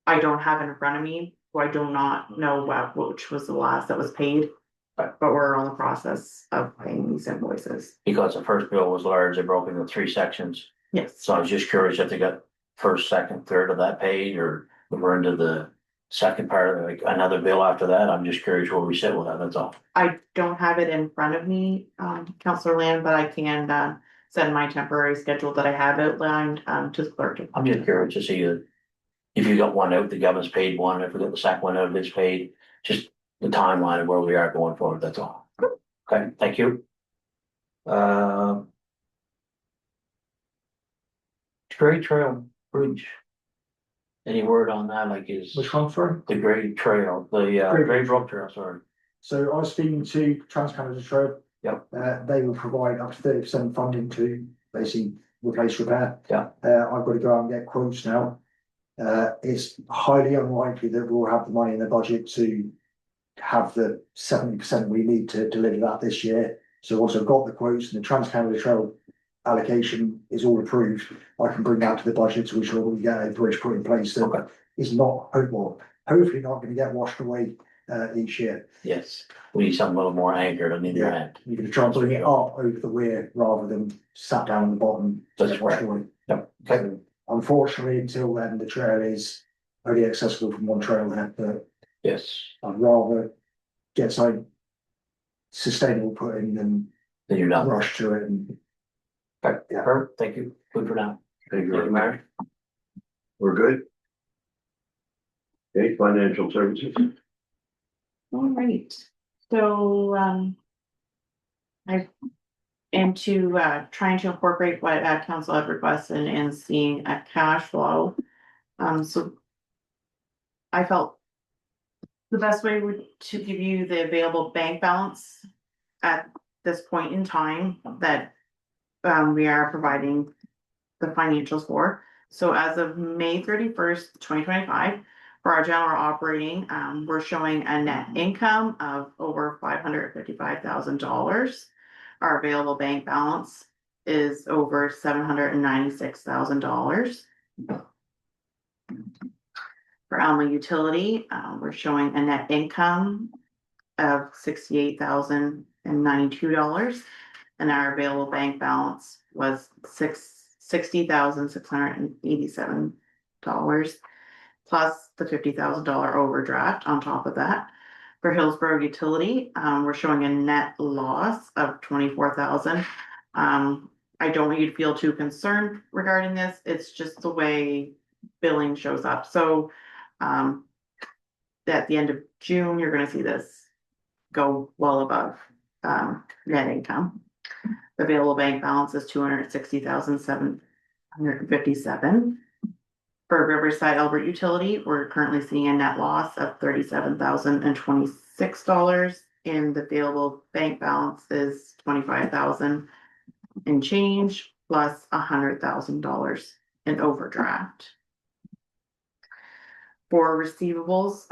I don't have it in front of me, so I do not know which was the last that was paid. But we're on the process of paying these invoices, Because the first bill was large, they broke into 3 sections. yes. So I was just curious if they got first, second, third of that paid, or if we're into the second part, like another bill after that. I'm just curious where we sit with that, that's all. I don't have it in front of me, Counselor Land, but I can, send my temporary schedule that I have outlined, to the clerk. I'm just curious to see if you got one out, the government's paid one, if we got the second one out, it's paid, just the timeline of where we are going forward, that's all. Okay, thank you. Great Trail Bridge. Any word on that, like is Which one, sorry? the Great Trail, the Great Brook Trail, sorry. So I was speaking to Trans Canada Trail. Yep. They will provide up to 30% funding to basically replace repair. Yeah. I've got to go out and get quotes now. It's highly unlikely that we'll have the money in the budget to have the 70% we need to deliver that this year. So once I've got the quotes and the Trans Canada Trail allocation is all approved, I can bring that to the budget to ensure that we get a bridge put in place that Okay. is not, hopefully not going to get washed away each year. Yes, we need something a little more anchored on either Yeah. end. You're going to try and bring it up over the weir rather than sat down on the bottom. That's washed right. away. Yep, okay, So, unfortunately, until then, the trail is only accessible from one trailhead, but yes, I'd rather get something sustainable put in than then you're done. rush to it and. Okay, Yeah. perfect, thank you, good for now. Thank you Thank very you, much. Mary. We're good? Okay, financial services. All right, so, I am trying to incorporate what council had requested and seeing a cash flow. So I felt the best way would to give you the available bank balance at this point in time that we are providing the financials for. So as of May 31st, 2025, for our general operating, we're showing a net income of over $555,000. Our available bank balance is over $796,000. For Alma Utility, we're showing a net income of $68,092. And our available bank balance was $60,687, plus the $50,000 overdraft on top of that. For Hillsborough Utility, we're showing a net loss of $24,000. I don't want you to feel too concerned regarding this. It's just the way billing shows up. So, at the end of June, you're gonna see this go well above, net income. The available bank balance is $260,757. For Riverside Albert Utility, we're currently seeing a net loss of $37,026, and the available bank balance is $25,000 and change, plus $100,000 in overdraft. For receivables,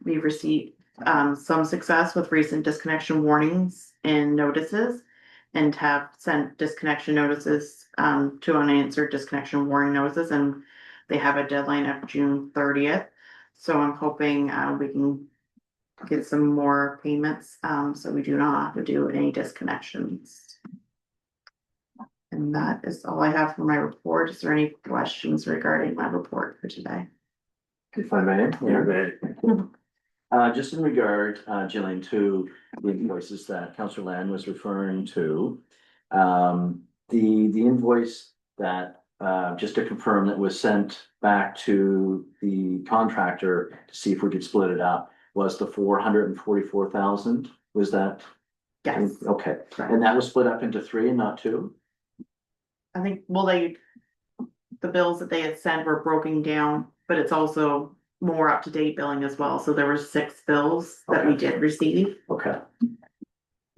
we've received some success with recent disconnection warnings and notices, and have sent disconnection notices to unanswered disconnection warning notices, and they have a deadline of June 30th. So I'm hoping we can get some more payments, so we do not have to do any disconnections. And And that is all I have for my report. Is there any questions regarding my report for today? If I may, just in regard, Jillian, to the invoices that Councillor Land was referring to. The invoice that, just to confirm, that was sent back to the contractor to see if we could split it up, was the 444,000, was that? Yes, Okay, correct. and that was split up into 3 and not 2? I think, well, the bills that they had sent were broken down, but it's also more up-to-date billing as well. So there were 6 bills that we did receive. Okay.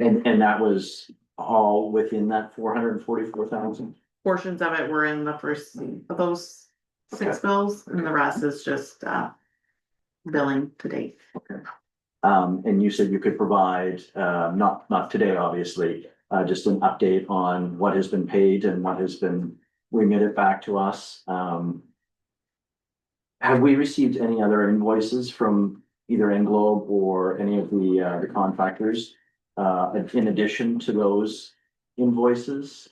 And that was all within that 444,000? Portions of it were in the first of those 6 bills, and the rest is just billing to date. Okay. And you said you could provide, not today, obviously, just an update on what has been paid and what has been remitted back to us. Have we received any other invoices from either Englobe or any of the contractors, in addition to those invoices,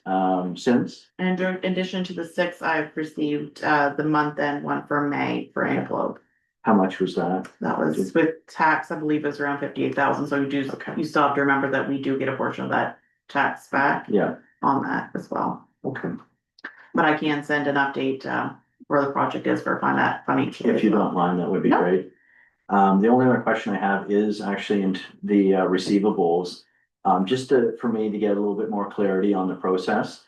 since? And in addition to the 6, I've received the month end one for May for Anglo. How much was that? That was with tax, I believe it's around 58,000, so Okay. you still have to remember that we do get a portion of that tax back Yeah, on that as well. okay. But I can send an update where the project is for financial. If you don't mind, that would be No. great. The only other question I have is actually in the receivables. Just for me to get a little bit more clarity on the process.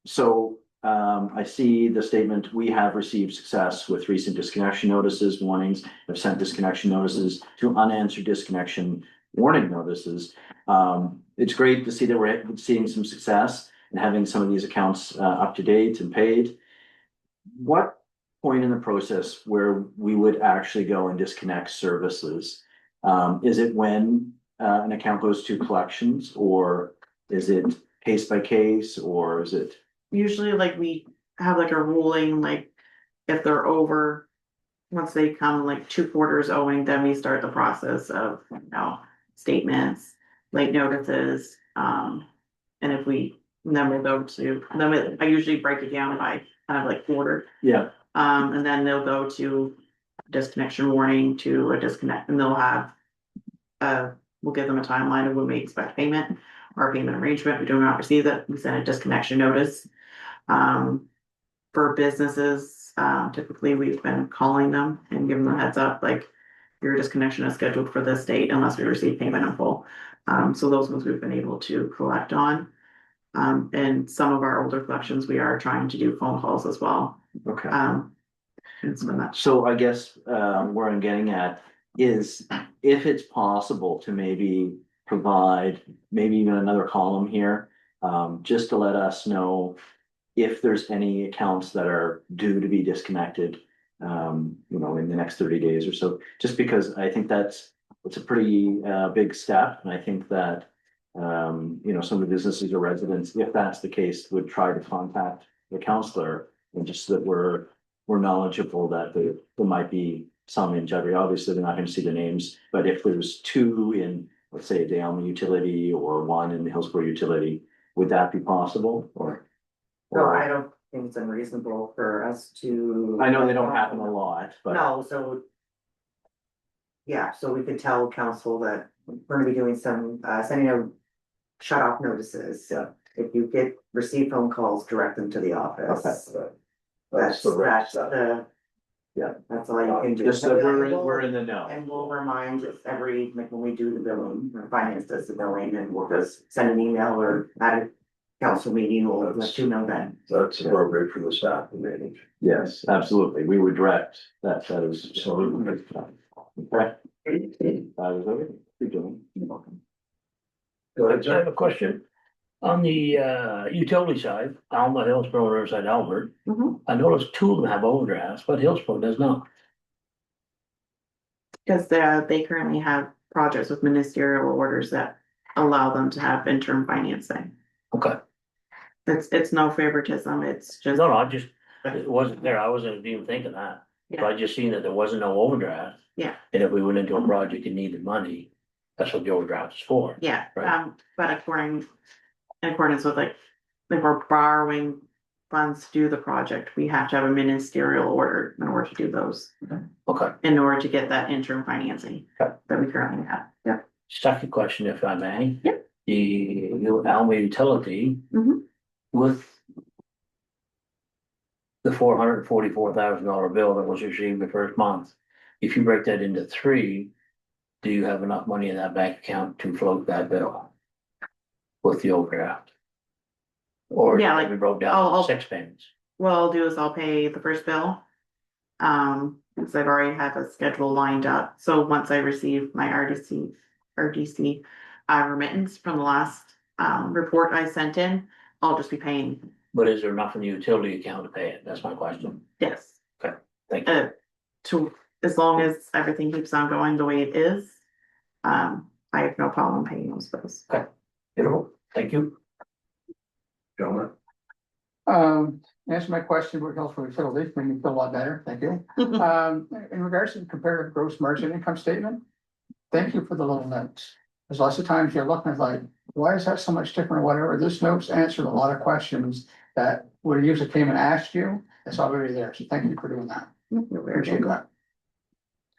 So, I see the statement, we have received success with recent disconnection notices, warnings, have sent disconnection notices to unanswered disconnection warning notices. It's great to see that we're seeing some success and having some of these accounts up to date and paid. What point in the process where we would actually go and disconnect services? Is it when an account goes to collections, or is it case by case, or is it? Usually like we have like a ruling, like if they're over, once they come like 2 quarters owing, then we start the process of, statements, late notices. And if then we'll go to, I usually break it down by kind of like quarter. Yeah, And then they'll go to disconnection warning to a disconnect, and they'll have, we'll give them a timeline of when we expect payment or payment arrangement. We do not receive it, we send a disconnection notice. For businesses, typically we've been calling them and giving them a heads up, like your disconnection is scheduled for this date unless we receive payment in full. So those ones we've been able to collect on. And some of our older collections, we are trying to do phone calls as well. okay. And so that's, So I guess where I'm getting at is if it's possible to maybe provide maybe even another column here, just to let us know if there's any accounts that are due to be disconnected, in the next 30 days or so, just because I think it's a pretty big step. And I think that, some of the businesses or residents, if that's the case, would try to contact the counselor, and just so that we're knowledgeable that there might be some in jeopardy. Obviously, they're not going to see the names, but if there's 2 in, let's say, the Alma utility or 1 in the Hillsborough utility, would that be possible, or? No, I don't think it's unreasonable for us to. I know they don't happen a lot, but. No, so. Yeah, so we could tell council that we're gonna be doing some, sending out shut off notices. Yeah. If you receive phone calls, direct them to the office. Okay. That's the. Yeah. That's all you can do. Just so we're in the know. And we'll remind like when we do the billing, or finance does the billing, and we'll just send an email or at a council meeting, we'll let you know then. That's appropriate for the staff to manage. Yes, absolutely. We would direct that is. Absolutely. Okay. That is everything. You're doing. You're welcome. Go ahead, I Jeff. have a question. On the utility side, Alma, Hillsborough, Riverside, Albert, Mhm. I noticed 2 of them have overdrafts, but Hillsborough does not. because they currently have projects with ministerial orders that allow them to have interim financing. Okay. It's no favoritism, it's just, No, it wasn't there. I wasn't even thinking that. So I just seen that there wasn't no overdraft. Yeah. And if we went into a project and needed money, that's what the overdraft is for. yeah, Right. but in accordance with like if we're borrowing funds to do the project, we have to have a ministerial order in order to do those, Okay, in order to get that interim financing Okay. that we currently have. Yeah. second question, if I may. Yep. The Alma utility. Mhm. With. The $444,000 bill that was received the first month, if you break that into three, do you have enough money in that bank account to float that bill? With the overdraft? Or Yeah, can we broke down I'll- to 6 payments? What I'll do is I'll pay the first bill. Because I've already have a schedule lined up, so once I receive my RDC remittance from the last report I sent in, I'll just be paying, But is there enough in the utility account to pay it? That's my question. yes. Thank you. To, as long as everything keeps on going the way it is, I have no problem paying those bills. Beautiful. Thank you. Gentlemen, Answer my question, what else for utilities, made me feel a lot better, thank you. In regards to the comparative gross margin income statement, thank you for the little notes. There's lots of times you're looking at like, why is that so much different or whatever? This notes answered a lot of questions that would have user came and asked you. It's already there, so thank you for doing that. You're very Appreciate welcome.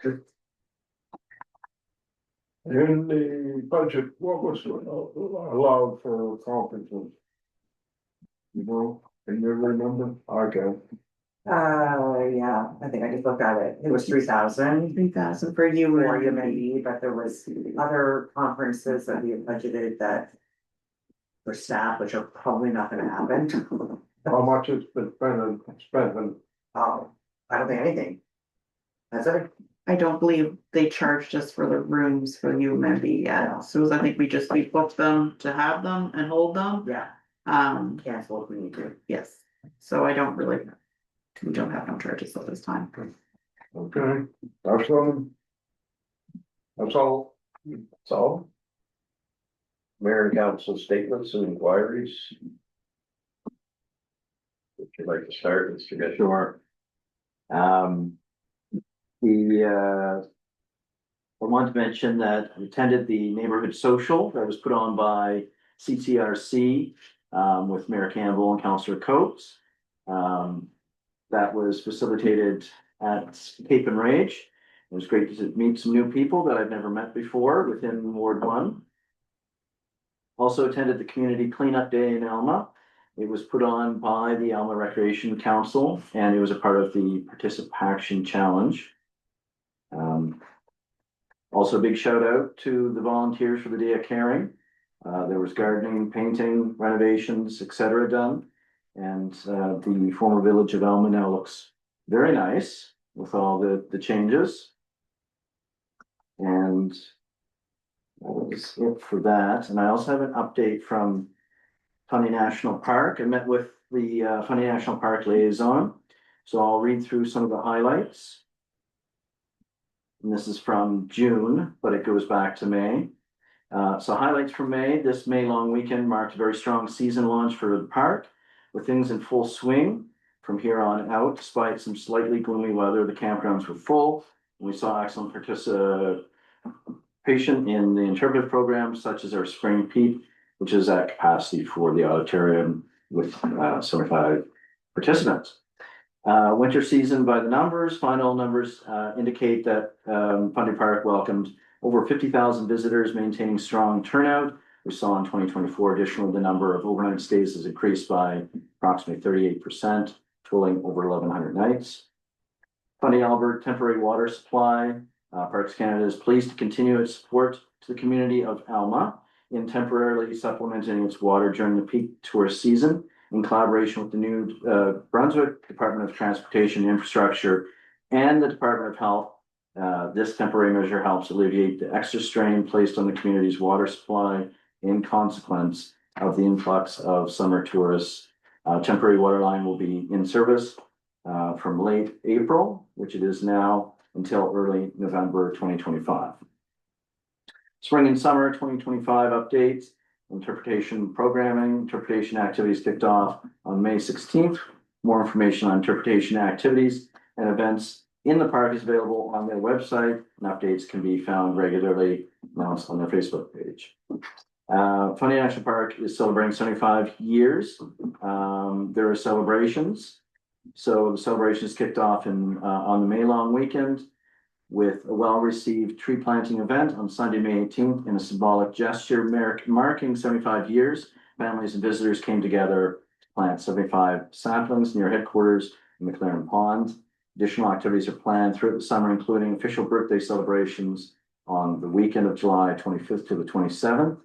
that. In the budget, what was allowed for conferences? You know, can you remember? Okay. Yeah, I think I just looked at it. It was 3,000 3,000 for you. for UMD, but there was other conferences that we had budgeted that for staff, which are probably not gonna happen. How much has been spent and Oh, I don't think anything. That's it. I don't believe they charged us for the rooms for UMB yet, so I think we booked them to have them and hold them. Yeah, cancel if we need to. Yes, so we don't have no charges at this time. okay, that's all. That's all. that's all. Mayor and council statements and inquiries. Would you like to start, Mr. Getchell? Sure. I want to mention that I attended the neighborhood social that was put on by CTRC with Mayor Campbell and Councillor Coates. That was facilitated at Cape and Rage. It was great to meet some new people that I've never met before within Ward 1. Also attended the Community Cleanup Day in Alma. It was put on by the Alma Recreation Council and it was a part of the Participation Challenge. Also a big shout out to the volunteers for the Day of Caring. There was gardening, painting, renovations, etc. done. And the former village of Alma now looks very nice with all the changes. And that was it for that. And I also have an update from Fundy National Park. I met with the Fundy National Park liaison. So I'll read through some of the highlights. And this is from June, but it goes back to May. So highlights from May, this May long weekend marked a very strong season launch for the park with things in full swing from here on out. Despite some slightly gloomy weather, the campgrounds were full. We saw excellent participation in the interpretive programs such as our Spring Peak, which is at capacity for the auditorium with 75 participants. Winter season by the numbers, final numbers indicate that Fundy Park welcomed over 50,000 visitors, maintaining strong turnout. We saw in 2024, additionally, the number of overnight stays has increased by approximately 38%, totaling over 1,100 nights. Fundy Albert temporary water supply. Parks Canada is pleased to continue its support to the community of Alma in temporarily supplementing its water during the peak tourist season in collaboration with the New Brunswick Department of Transportation and Infrastructure and the Department of Health. This temporary measure helps alleviate the extra strain placed on the community's water supply in consequence of the influx of summer tourists. Temporary water line will be in service from late April, which it is now, until early November 2025. Spring and summer 2025 updates. Interpretation programming, interpretation activities kicked off on May 16th. More information on interpretation activities and events in the park is available on their website, and updates can be found regularly announced on their Facebook page. Fundy National Park is celebrating 75 years. There are celebrations. So the celebrations kicked off on the May long weekend with a well-received tree planting event on Sunday, May 18th, in a symbolic gesture marking 75 years. Families and visitors came together to plant 75 saplings near headquarters in McLaren Pond. Additional activities are planned throughout the summer, including official birthday celebrations on the weekend of July 25th to the 27th.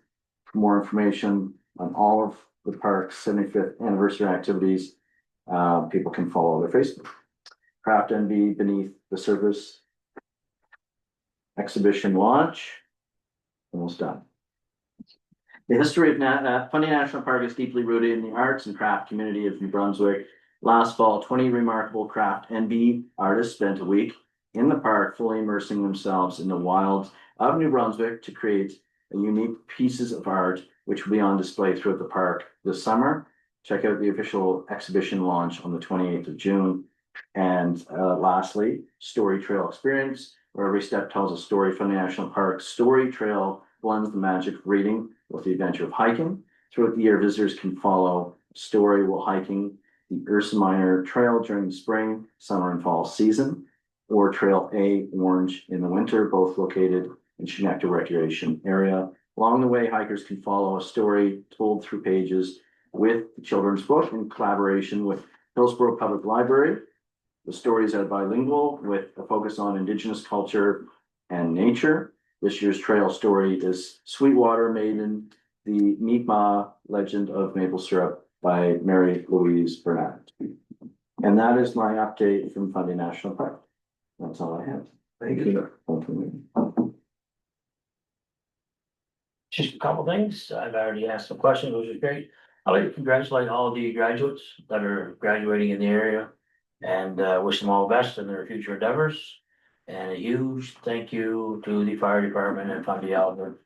For more information on all of the park's 75th anniversary activities, people can follow their Facebook. Craft NB beneath the surface exhibition launch. Almost done. The history of Fundy National Park is deeply rooted in the arts and craft community of New Brunswick. Last fall, 20 remarkable craft NB artists spent a week in the park, fully immersing themselves in the wilds of New Brunswick to create unique pieces of art, which will be on display throughout the park this summer. Check out the official exhibition launch on the 28th of June. And lastly, Story Trail Experience, where every step tells a story. Fundy National Park Story Trail blends the magic of reading with the adventure of hiking. Throughout the year, visitors can follow story while hiking the Ursa Minor Trail during the spring, summer, and fall season, or Trail A Orange in the winter, both located in Chinecta Recreation Area. Along the way, hikers can follow a story told through pages with the children's book in collaboration with Hillsborough Public Library. The stories are bilingual with a focus on Indigenous culture and nature. This year's trail story is Sweetwater Maiden, the Mi'kmaq Legend of Maple Syrup by Mary Louise Burnett. And that is my update from Fundy National Park. That's all I have. Thank you. Just a couple things. I've already asked some questions, which is great. I'd like to congratulate all the graduates that are graduating in the area and wish them all the best in their future endeavors. And a huge thank you to the fire department and Fundy Albert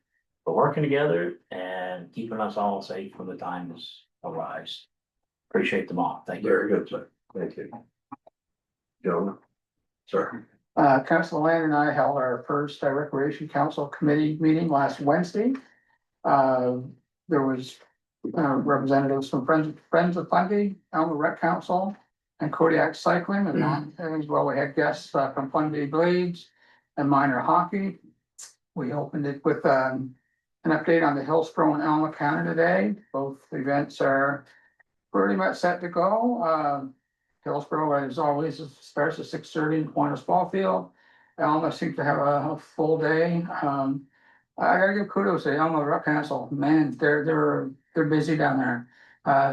for working together and keeping us all safe when the times arise. Appreciate them all. Thank you. Very good, sir. Thank you. Joe, sir. Councilor Land and I held our first Recreation Council Committee meeting last Wednesday. There was representatives from Friends of Fundy, Alma Rec Council, and Kodiak Cycling, and as well, we had guests from Fundy Blades and Minor Hockey. We opened it with an update on the Hillsborough and Alma Canada Day. Both events are pretty much set to go. Hillsborough, as always, starts at 6:30 in Pointers Ball Field. Alma seems to have a full day. I gotta give kudos to Alma Rec Council. Man, they're busy down there.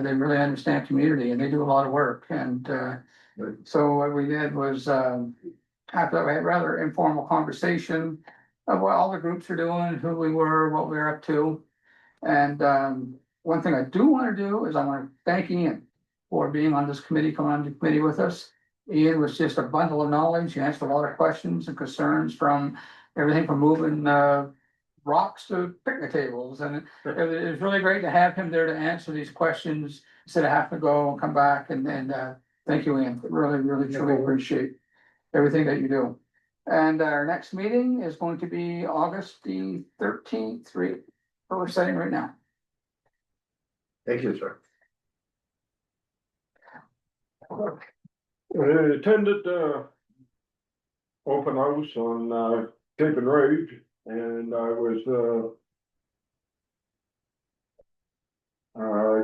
They really understand community and they do a lot of work. And so what we did was after we had a rather informal conversation of what all the groups are doing, who we were, what we were up to. And one thing I do want to do is I want to thank Ian for being on this committee, coming on the committee with us. Ian was just a bundle of knowledge. He answered a lot of questions and concerns from everything from moving rocks to picnic tables. And it was really great to have him there to answer these questions instead of having to go and come back. And thank you, Ian. Really, truly appreciate everything that you do. And our next meeting is going to be August the 13th, where we're setting right now. Thank you, sir. I attended open house on Cape and Rage, and I was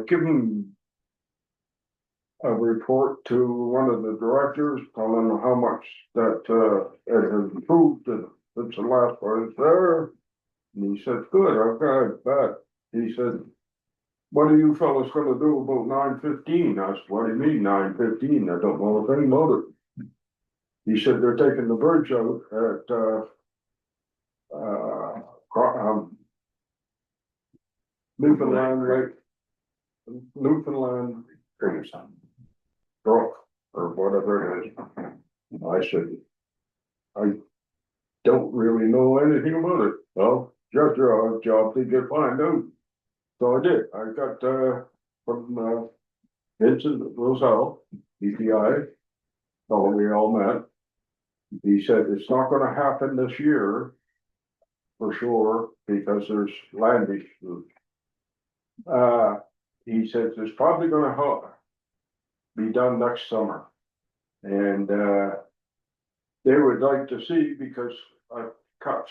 given a report to one of the directors telling how much that it has improved since the last I was there. And he said, good, I've got that. He said, what are you fellas gonna do about 9:15? I said, what do you mean 9:15? I don't know a thing about it. He said they're taking the bridge out at Newfoundland Brook or whatever it is. I said, I don't really know anything about it. Well, just your job to get find out. So I did. I got from Vincent Roselle, BPI, so we all met. He said it's not gonna happen this year for sure, because there's land issues he says it's probably gonna be done next summer. And, they would like to see, because I cut,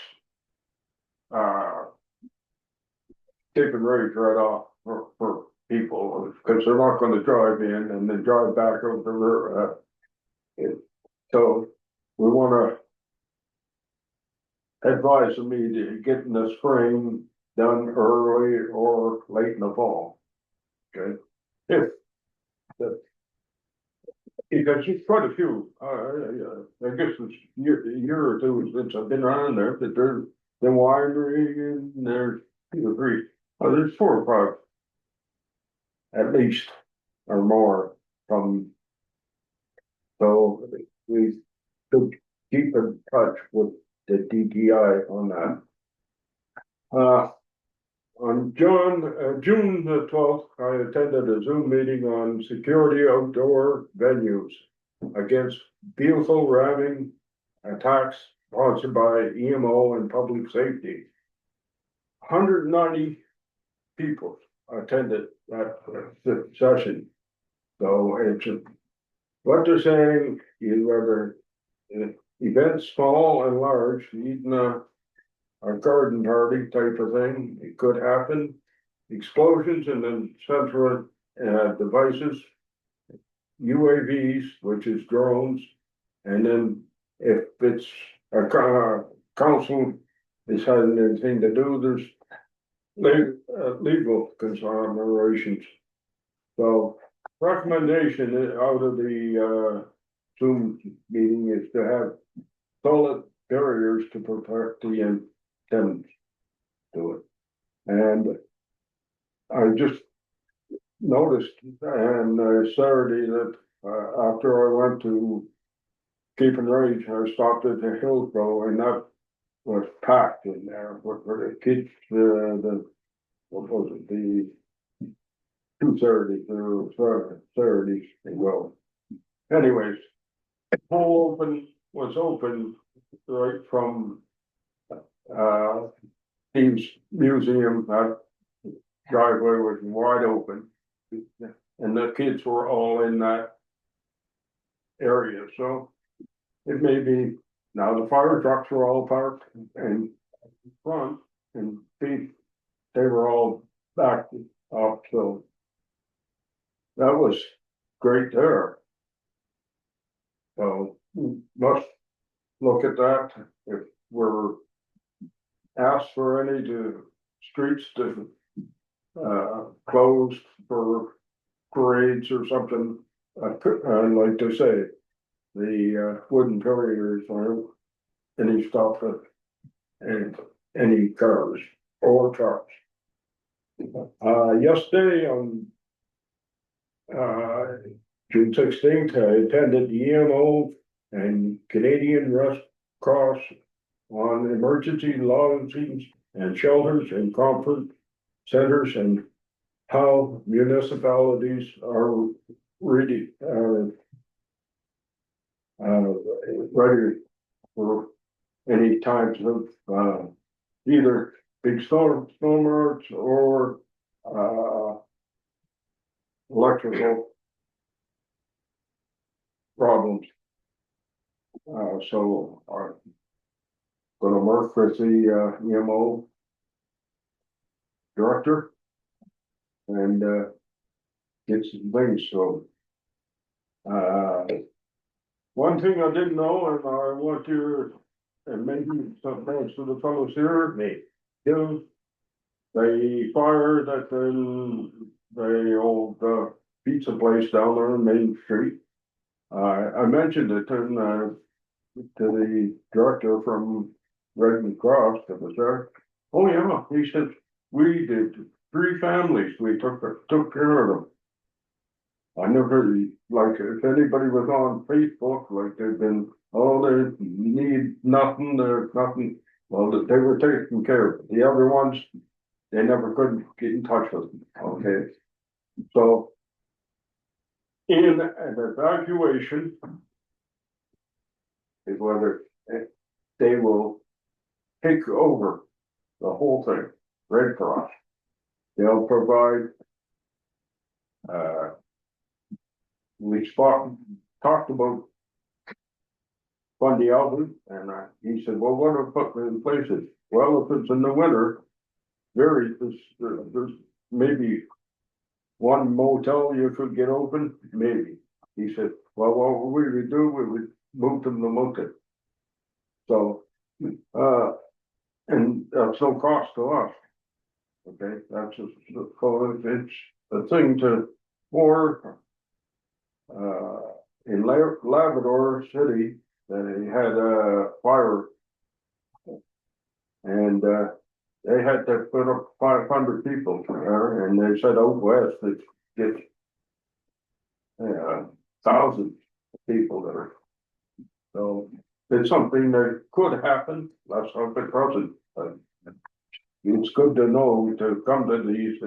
Cape and Rage right off for people, because they're not gonna drive in and then drive back over the river. So we wanna advise me to get in the spring done early or late in the fall. Okay, if the because there's quite a few, I guess it's a year or two since I've been around there, but there's the winery and there's two or three, there's 4 or 5. At least, or more from. So we should keep in touch with the DTI on that. On June the 12th, I attended a Zoom meeting on security outdoor venues against vehicle ramming attacks sponsored by EMO and public safety. 190 people attended that session. So it's what they're saying is whether events small and large, even a garden party type of thing, it could happen. Explosions and then central devices, UAVs, which is drones, and then if it's a council is having anything to do, there's legal considerations. So recommendation out of the Zoom meeting is to have solid barriers to protect the tenants to it. And I just noticed and Saturday that after I went to Cape and Rage, I stopped at the Hillsborough and that was packed in there for the kids, what was it, the 2 Saturdays or Saturdays as well. Anyways, whole was open right from Steve's museum. That driveway was wide open, and the kids were all in that area. So it may be now the fire trucks were all parked and front, and they were all backed up. So that was great there. So must look at that if we're asked for any streets to close for parades or something. I'd like to say the wooden barriers aren't any stop at and any cars or trucks. Yesterday on June 16th, I attended the EMO and Canadian Red Cross on emergency lodgings and shelters and conference centers and how municipalities are ready ready for any types of either big storm alerts or electrical problems. So I'm gonna work with the EMO director and get some things. So one thing I didn't know, and I want you and maybe some thanks to the fellows here, me, give the fire that the old pizza place down there on Main Street. I mentioned it to the director from Red Cross that was there. Oh yeah, he said, we did 3 families, we took care of them. I never, like, if anybody was on Facebook, like they've been, oh, they need nothing, there's nothing. Well, they were taken care of. The other ones, they never could get in touch with them, okay? So, in an evacuation, is whether they will take over the whole thing, Red Cross. they'll provide. We talked about Fundy Albert, and he said, well, what are putting in places? Well, if it's in the winter, there's maybe one motel you could get open, maybe. He said, well, what we would do, we would move them to motel. So, and that's no cost to us. Okay, that's just, so it's a thing to, or, in Labrador City, they had a fire. And, they had to put up 500 people there, and they said out west it gets thousands of people there. So it's something that could happen. Let's hope it doesn't. But it's good to know to come to these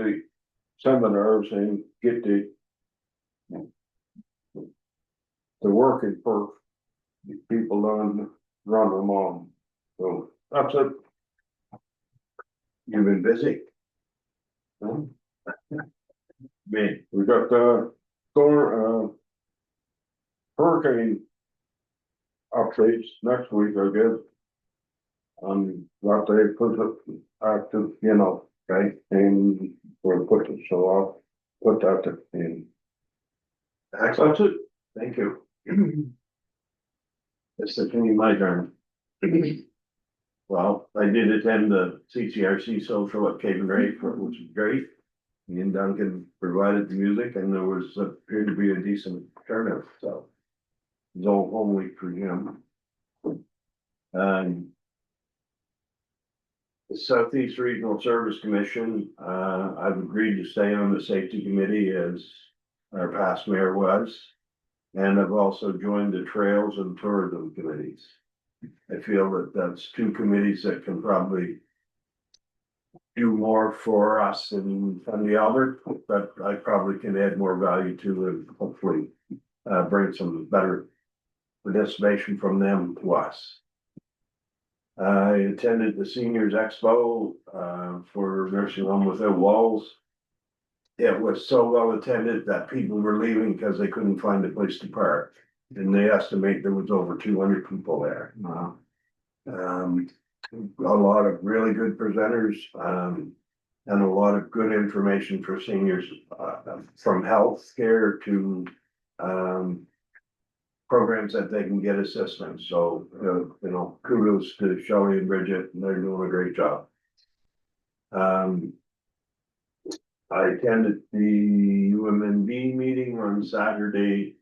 seminars and get the working for people to run them on. So that's it. You've been busy. Me, we got hurricane updates next week, I guess. What they put it active, right, and we'll put it, so I'll put that in. Excellent, That's it. thank you. It's the thing, my turn. Well, I did attend the CCRC social at Cape and Ray, which was great. Me and Duncan provided the music and there was appeared to be a decent turnout, so. It was all home week for him. The Southeast Regional Service Commission, I've agreed to stay on the safety committee as our past mayor was. And I've also joined the trails and tourism committees. I feel that that's two committees that can probably do more for us in Fundy Albert, but I probably can add more value to and hopefully bring some better participation from them to us. I attended the Seniors Expo for Nursing Home Without Walls. It was so well attended that people were leaving because they couldn't find a place to park. And they estimate there was over 200 people there. A lot of really good presenters, and a lot of good information for seniors, from health care to, programs that they can get assistance. So, kudos to Shelley and Bridget, and they're doing a great job. I attended the UMNB meeting on Saturday.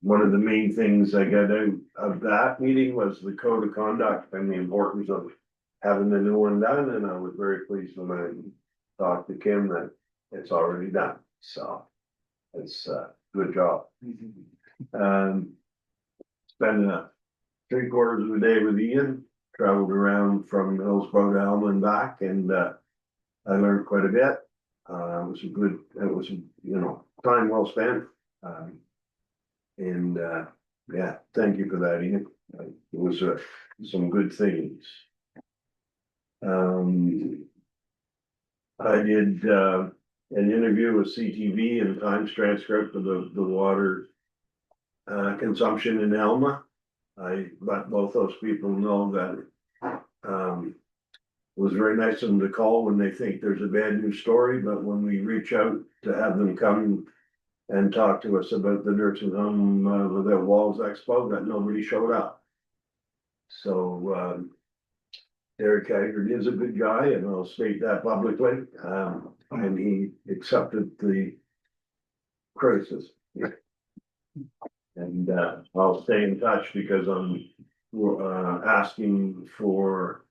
One of the main things I got out of that meeting was the code of conduct and the importance of having the new one done, and I was very pleased when I talked to Kim that it's already done, so it's a good job. Spent 3/4 of the day with Ian, traveled around from Hillsborough to Elm and back, and I learned quite a bit. It was time well spent. Yeah, thank you for that, Ian. It was some good things. I did an interview with CTV and Times transcript of the water consumption in Elma. I let both those people know that it was very nice of them to call when they think there's a bad news story, but when we reach out to have them come and talk to us about the Nursing Home Without Walls Expo, that nobody showed up. So Derek Haggard is a good guy, and I'll state that publicly, and he accepted the criticism. And I'll stay in touch because I'm asking for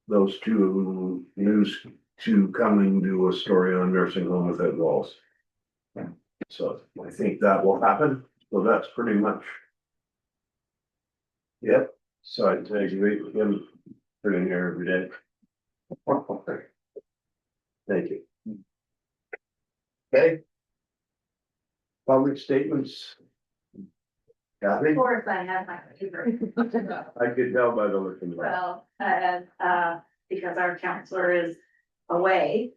those two news to come and do a story on Nursing Home Without Walls. So I think that will happen. So that's pretty much. Yep. So I take him sitting here every day. Thank you. Okay. Public statements. Kathy? Of course, I have my paper. I could tell by the look in the. Well, because our counselor is away.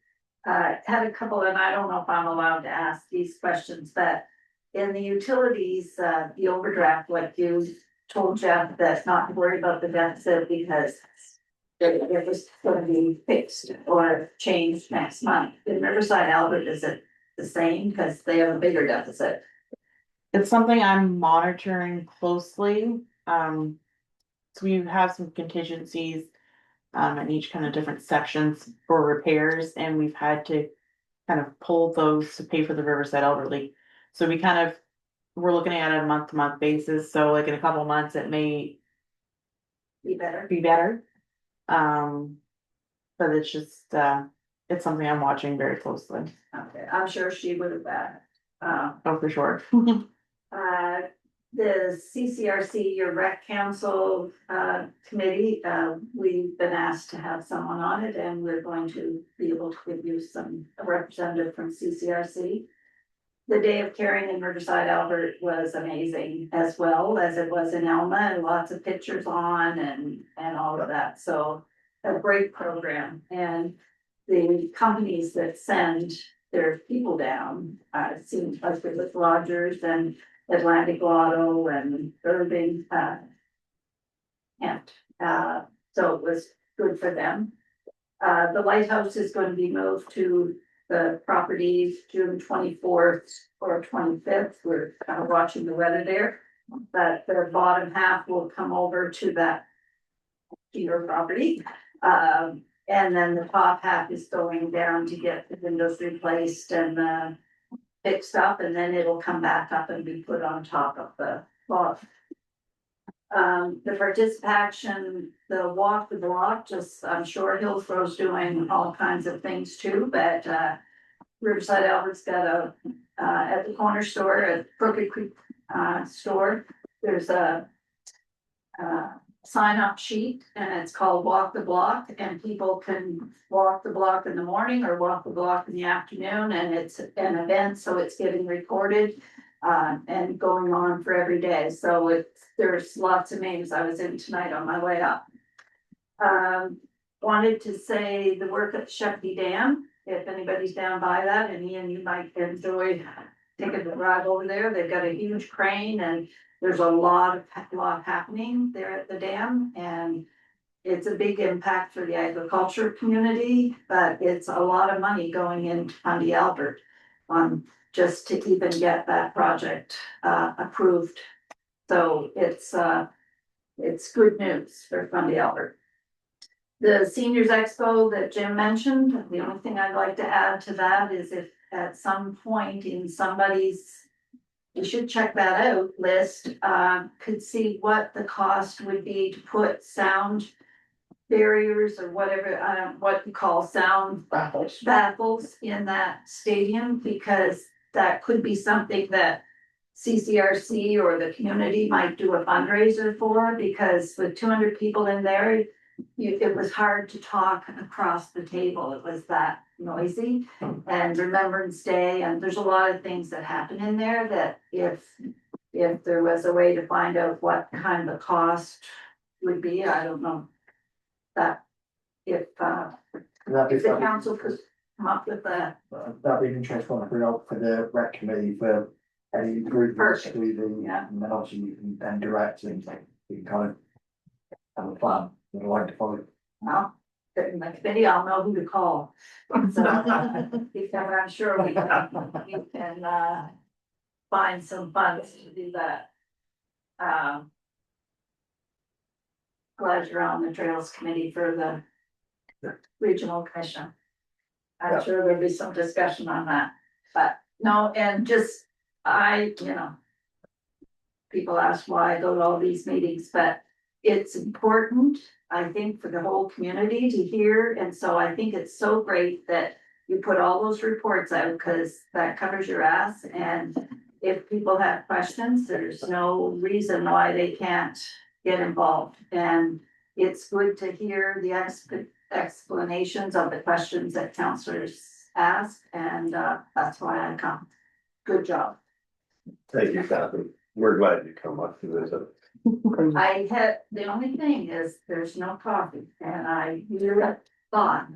Had a couple, and I don't know if I'm allowed to ask these questions, but in the utilities, the overdraft, like you told Jeff, that not to worry about the deficit because it was gonna be fixed or changed next month. In Riverside Albert, is it the same? Because they have a bigger deficit. It's something I'm monitoring closely. So we have some contingencies. In each kind of different sections for repairs, and we've had to kind of pull those to pay for the Riverside Elderly. So we're looking at it on a month-to-month basis, so like in a couple of months, it may Be better. be better. But it's just, it's something I'm watching very closely. Okay, I'm sure she would have, Oh, for sure. the CCRC, your rec council, committee, we've been asked to have someone on it and we're going to be able to give you a representative from CCRC. The day of caring in Riverside Albert was amazing as well as it was in Elma, and lots of pictures on and all of that. So a great program, and the companies that send their people down, seems like it was Rogers and Atlantic Lotto and Irving, so it was good for them. The lighthouse is going to be moved to the property June 24th or 25th. We're kind of watching the weather there, but the bottom half will come over to that Peter property. And then the top half is going down to get the windows replaced and fixed up, and then it'll come back up and be put on top of the loft. The participation, the walk the block, just, I'm sure Hillsborough's doing all kinds of things too, but Riverside Albert's got at the corner store, at Crooked Creek store, there's a sign up sheet and it's called Walk the Block, and people can walk the block in the morning or walk the block in the afternoon, and it's an event, so it's getting recorded and going on for every day. So there's lots of names. I was in tonight on my way up. Wanted to say the work at Sheppey Dam, if anybody's down by that, and Ian, you might enjoy taking a drive over there. They've got a huge crane and there's a lot happening there at the dam, and it's a big impact for the agriculture community, but it's a lot of money going into Fundy Albert on just to even get that project approved. So it's good news for Fundy Albert. The Seniors Expo that Jim mentioned, the only thing I'd like to add to that is if at some point in somebody's, you should check that out, list, could see what the cost would be to put sound barriers or whatever, what you call sound baffles in that stadium, because that could be something that CCRC or the community might do a fundraiser for, because with 200 people in there, it was hard to talk across the table. It was that noisy, and Remembrance Day, and there's a lot of things that happen in there that if there was a way to find out what kind of cost would be, I don't know. That if the council could come up with that. That'd be an interesting one to bring up for the rec committee for any group. Perfect. Yeah. And then obviously you can then direct and you can kind of have a plan. I'd like to follow. Well, in the committee, I'll know who to call. So, because I'm sure we can find some funds to do that. Glad you're on the Trails Committee for the Regional Commission. I'm sure there'll be some discussion on that, but no, and just, people ask why I go to all these meetings, but it's important, I think, for the whole community to hear, and so I think it's so great that you put all those reports out, because that covers your ass, and if people have questions, there's no reason why they can't get involved, and it's good to hear the explanations of the questions that counselors ask, and that's why I come. Good job. Thank you, Kathy. we're glad you come up to visit. I had, the only thing is, there's no coffee, and I really thought,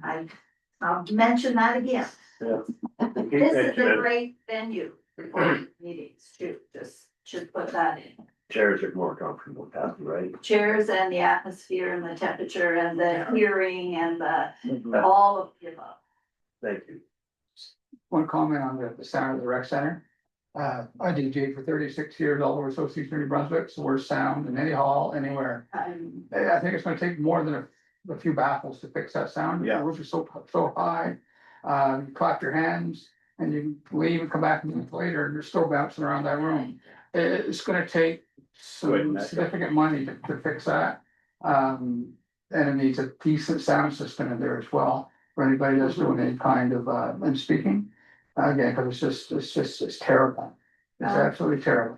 I'll mention that again. Yeah. This is a great venue for meetings, should put that in. Chairs are more comfortable, Kathy, right? Chairs and the atmosphere and the temperature and the hearing and the, all of the above. Thank you. One comment on the sound of the rec center. I DJ'd for 36 years all over Association of New Brunswick, so we're sound in any hall, anywhere. I think it's gonna take more than a few baffles to fix that sound. Yeah. The roof is so high. You clap your hands and you leave and come back a minute later and you're still bouncing around that room. It's gonna take some significant money to fix that. And it needs a decent sound system in there as well, for anybody that's doing any kind of, and speaking. Again, cause it's terrible. It's absolutely terrible.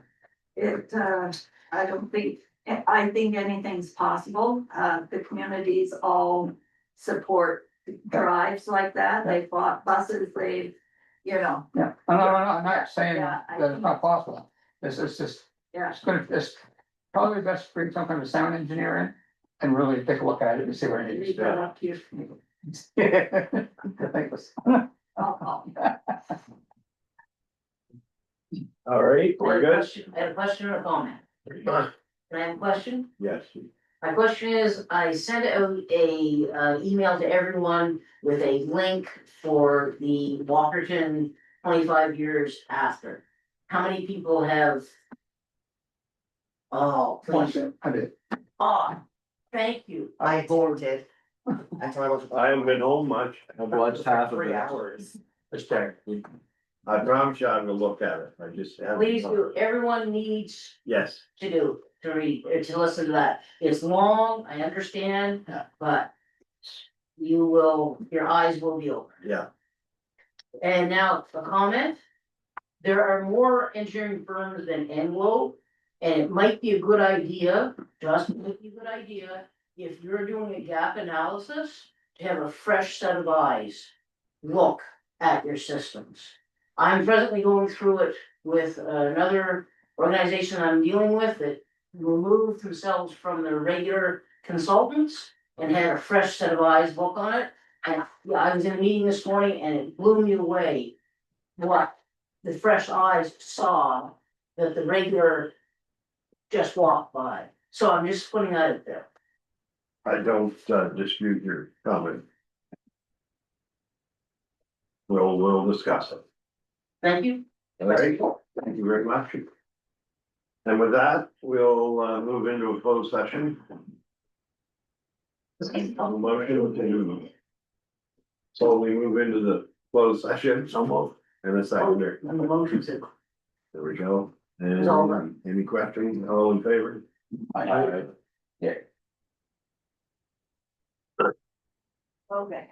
I don't think, I think anything's possible, the communities all support drives like that, they bought buses, they've, you know. Yeah, I'm not saying Yeah, that it's not possible. It's just, Yeah, it's probably best to bring some kind of sound engineer in and really take a look at it and see what it leave is. that up to you. Thanks. I'll- All right, we're good? I had a question or a comment. Can I have a question? Yes. My question is, I sent out a email to everyone with a link for the Walkerton 25 years after. How many people have? Oh, please, I did. oh, thank you. I attended. Until I was. I haven't been home much. I've watched half of 3 it. hours. I promise you I'm gonna look at it. I just haven't. Please do, everyone needs Yes, to do, to read, or to listen to that. It's long, I understand, but you will, your eyes will be open. yeah. And now a comment. There are more engineering firms than Englo. And it might be a good idea, just might be a good idea, if you're doing a gap analysis, to have a fresh set of eyes. Look at your systems. I'm presently going through it with another organization I'm dealing with that removed themselves from their regular consultants and had a fresh set of eyes look on it. And yeah, I was in a meeting this morning and it blew me away what the fresh eyes saw that the regular just walked by. So I'm just putting that out there. I don't dispute your comment. We'll discuss it. Thank you. All right, thank you very much. And with that, we'll move into a closed session. Motion to. So we move into the closed session. So move. And a seconder. And the motion said, There we go. It's all right. And any questions? All in favor? I- Okay.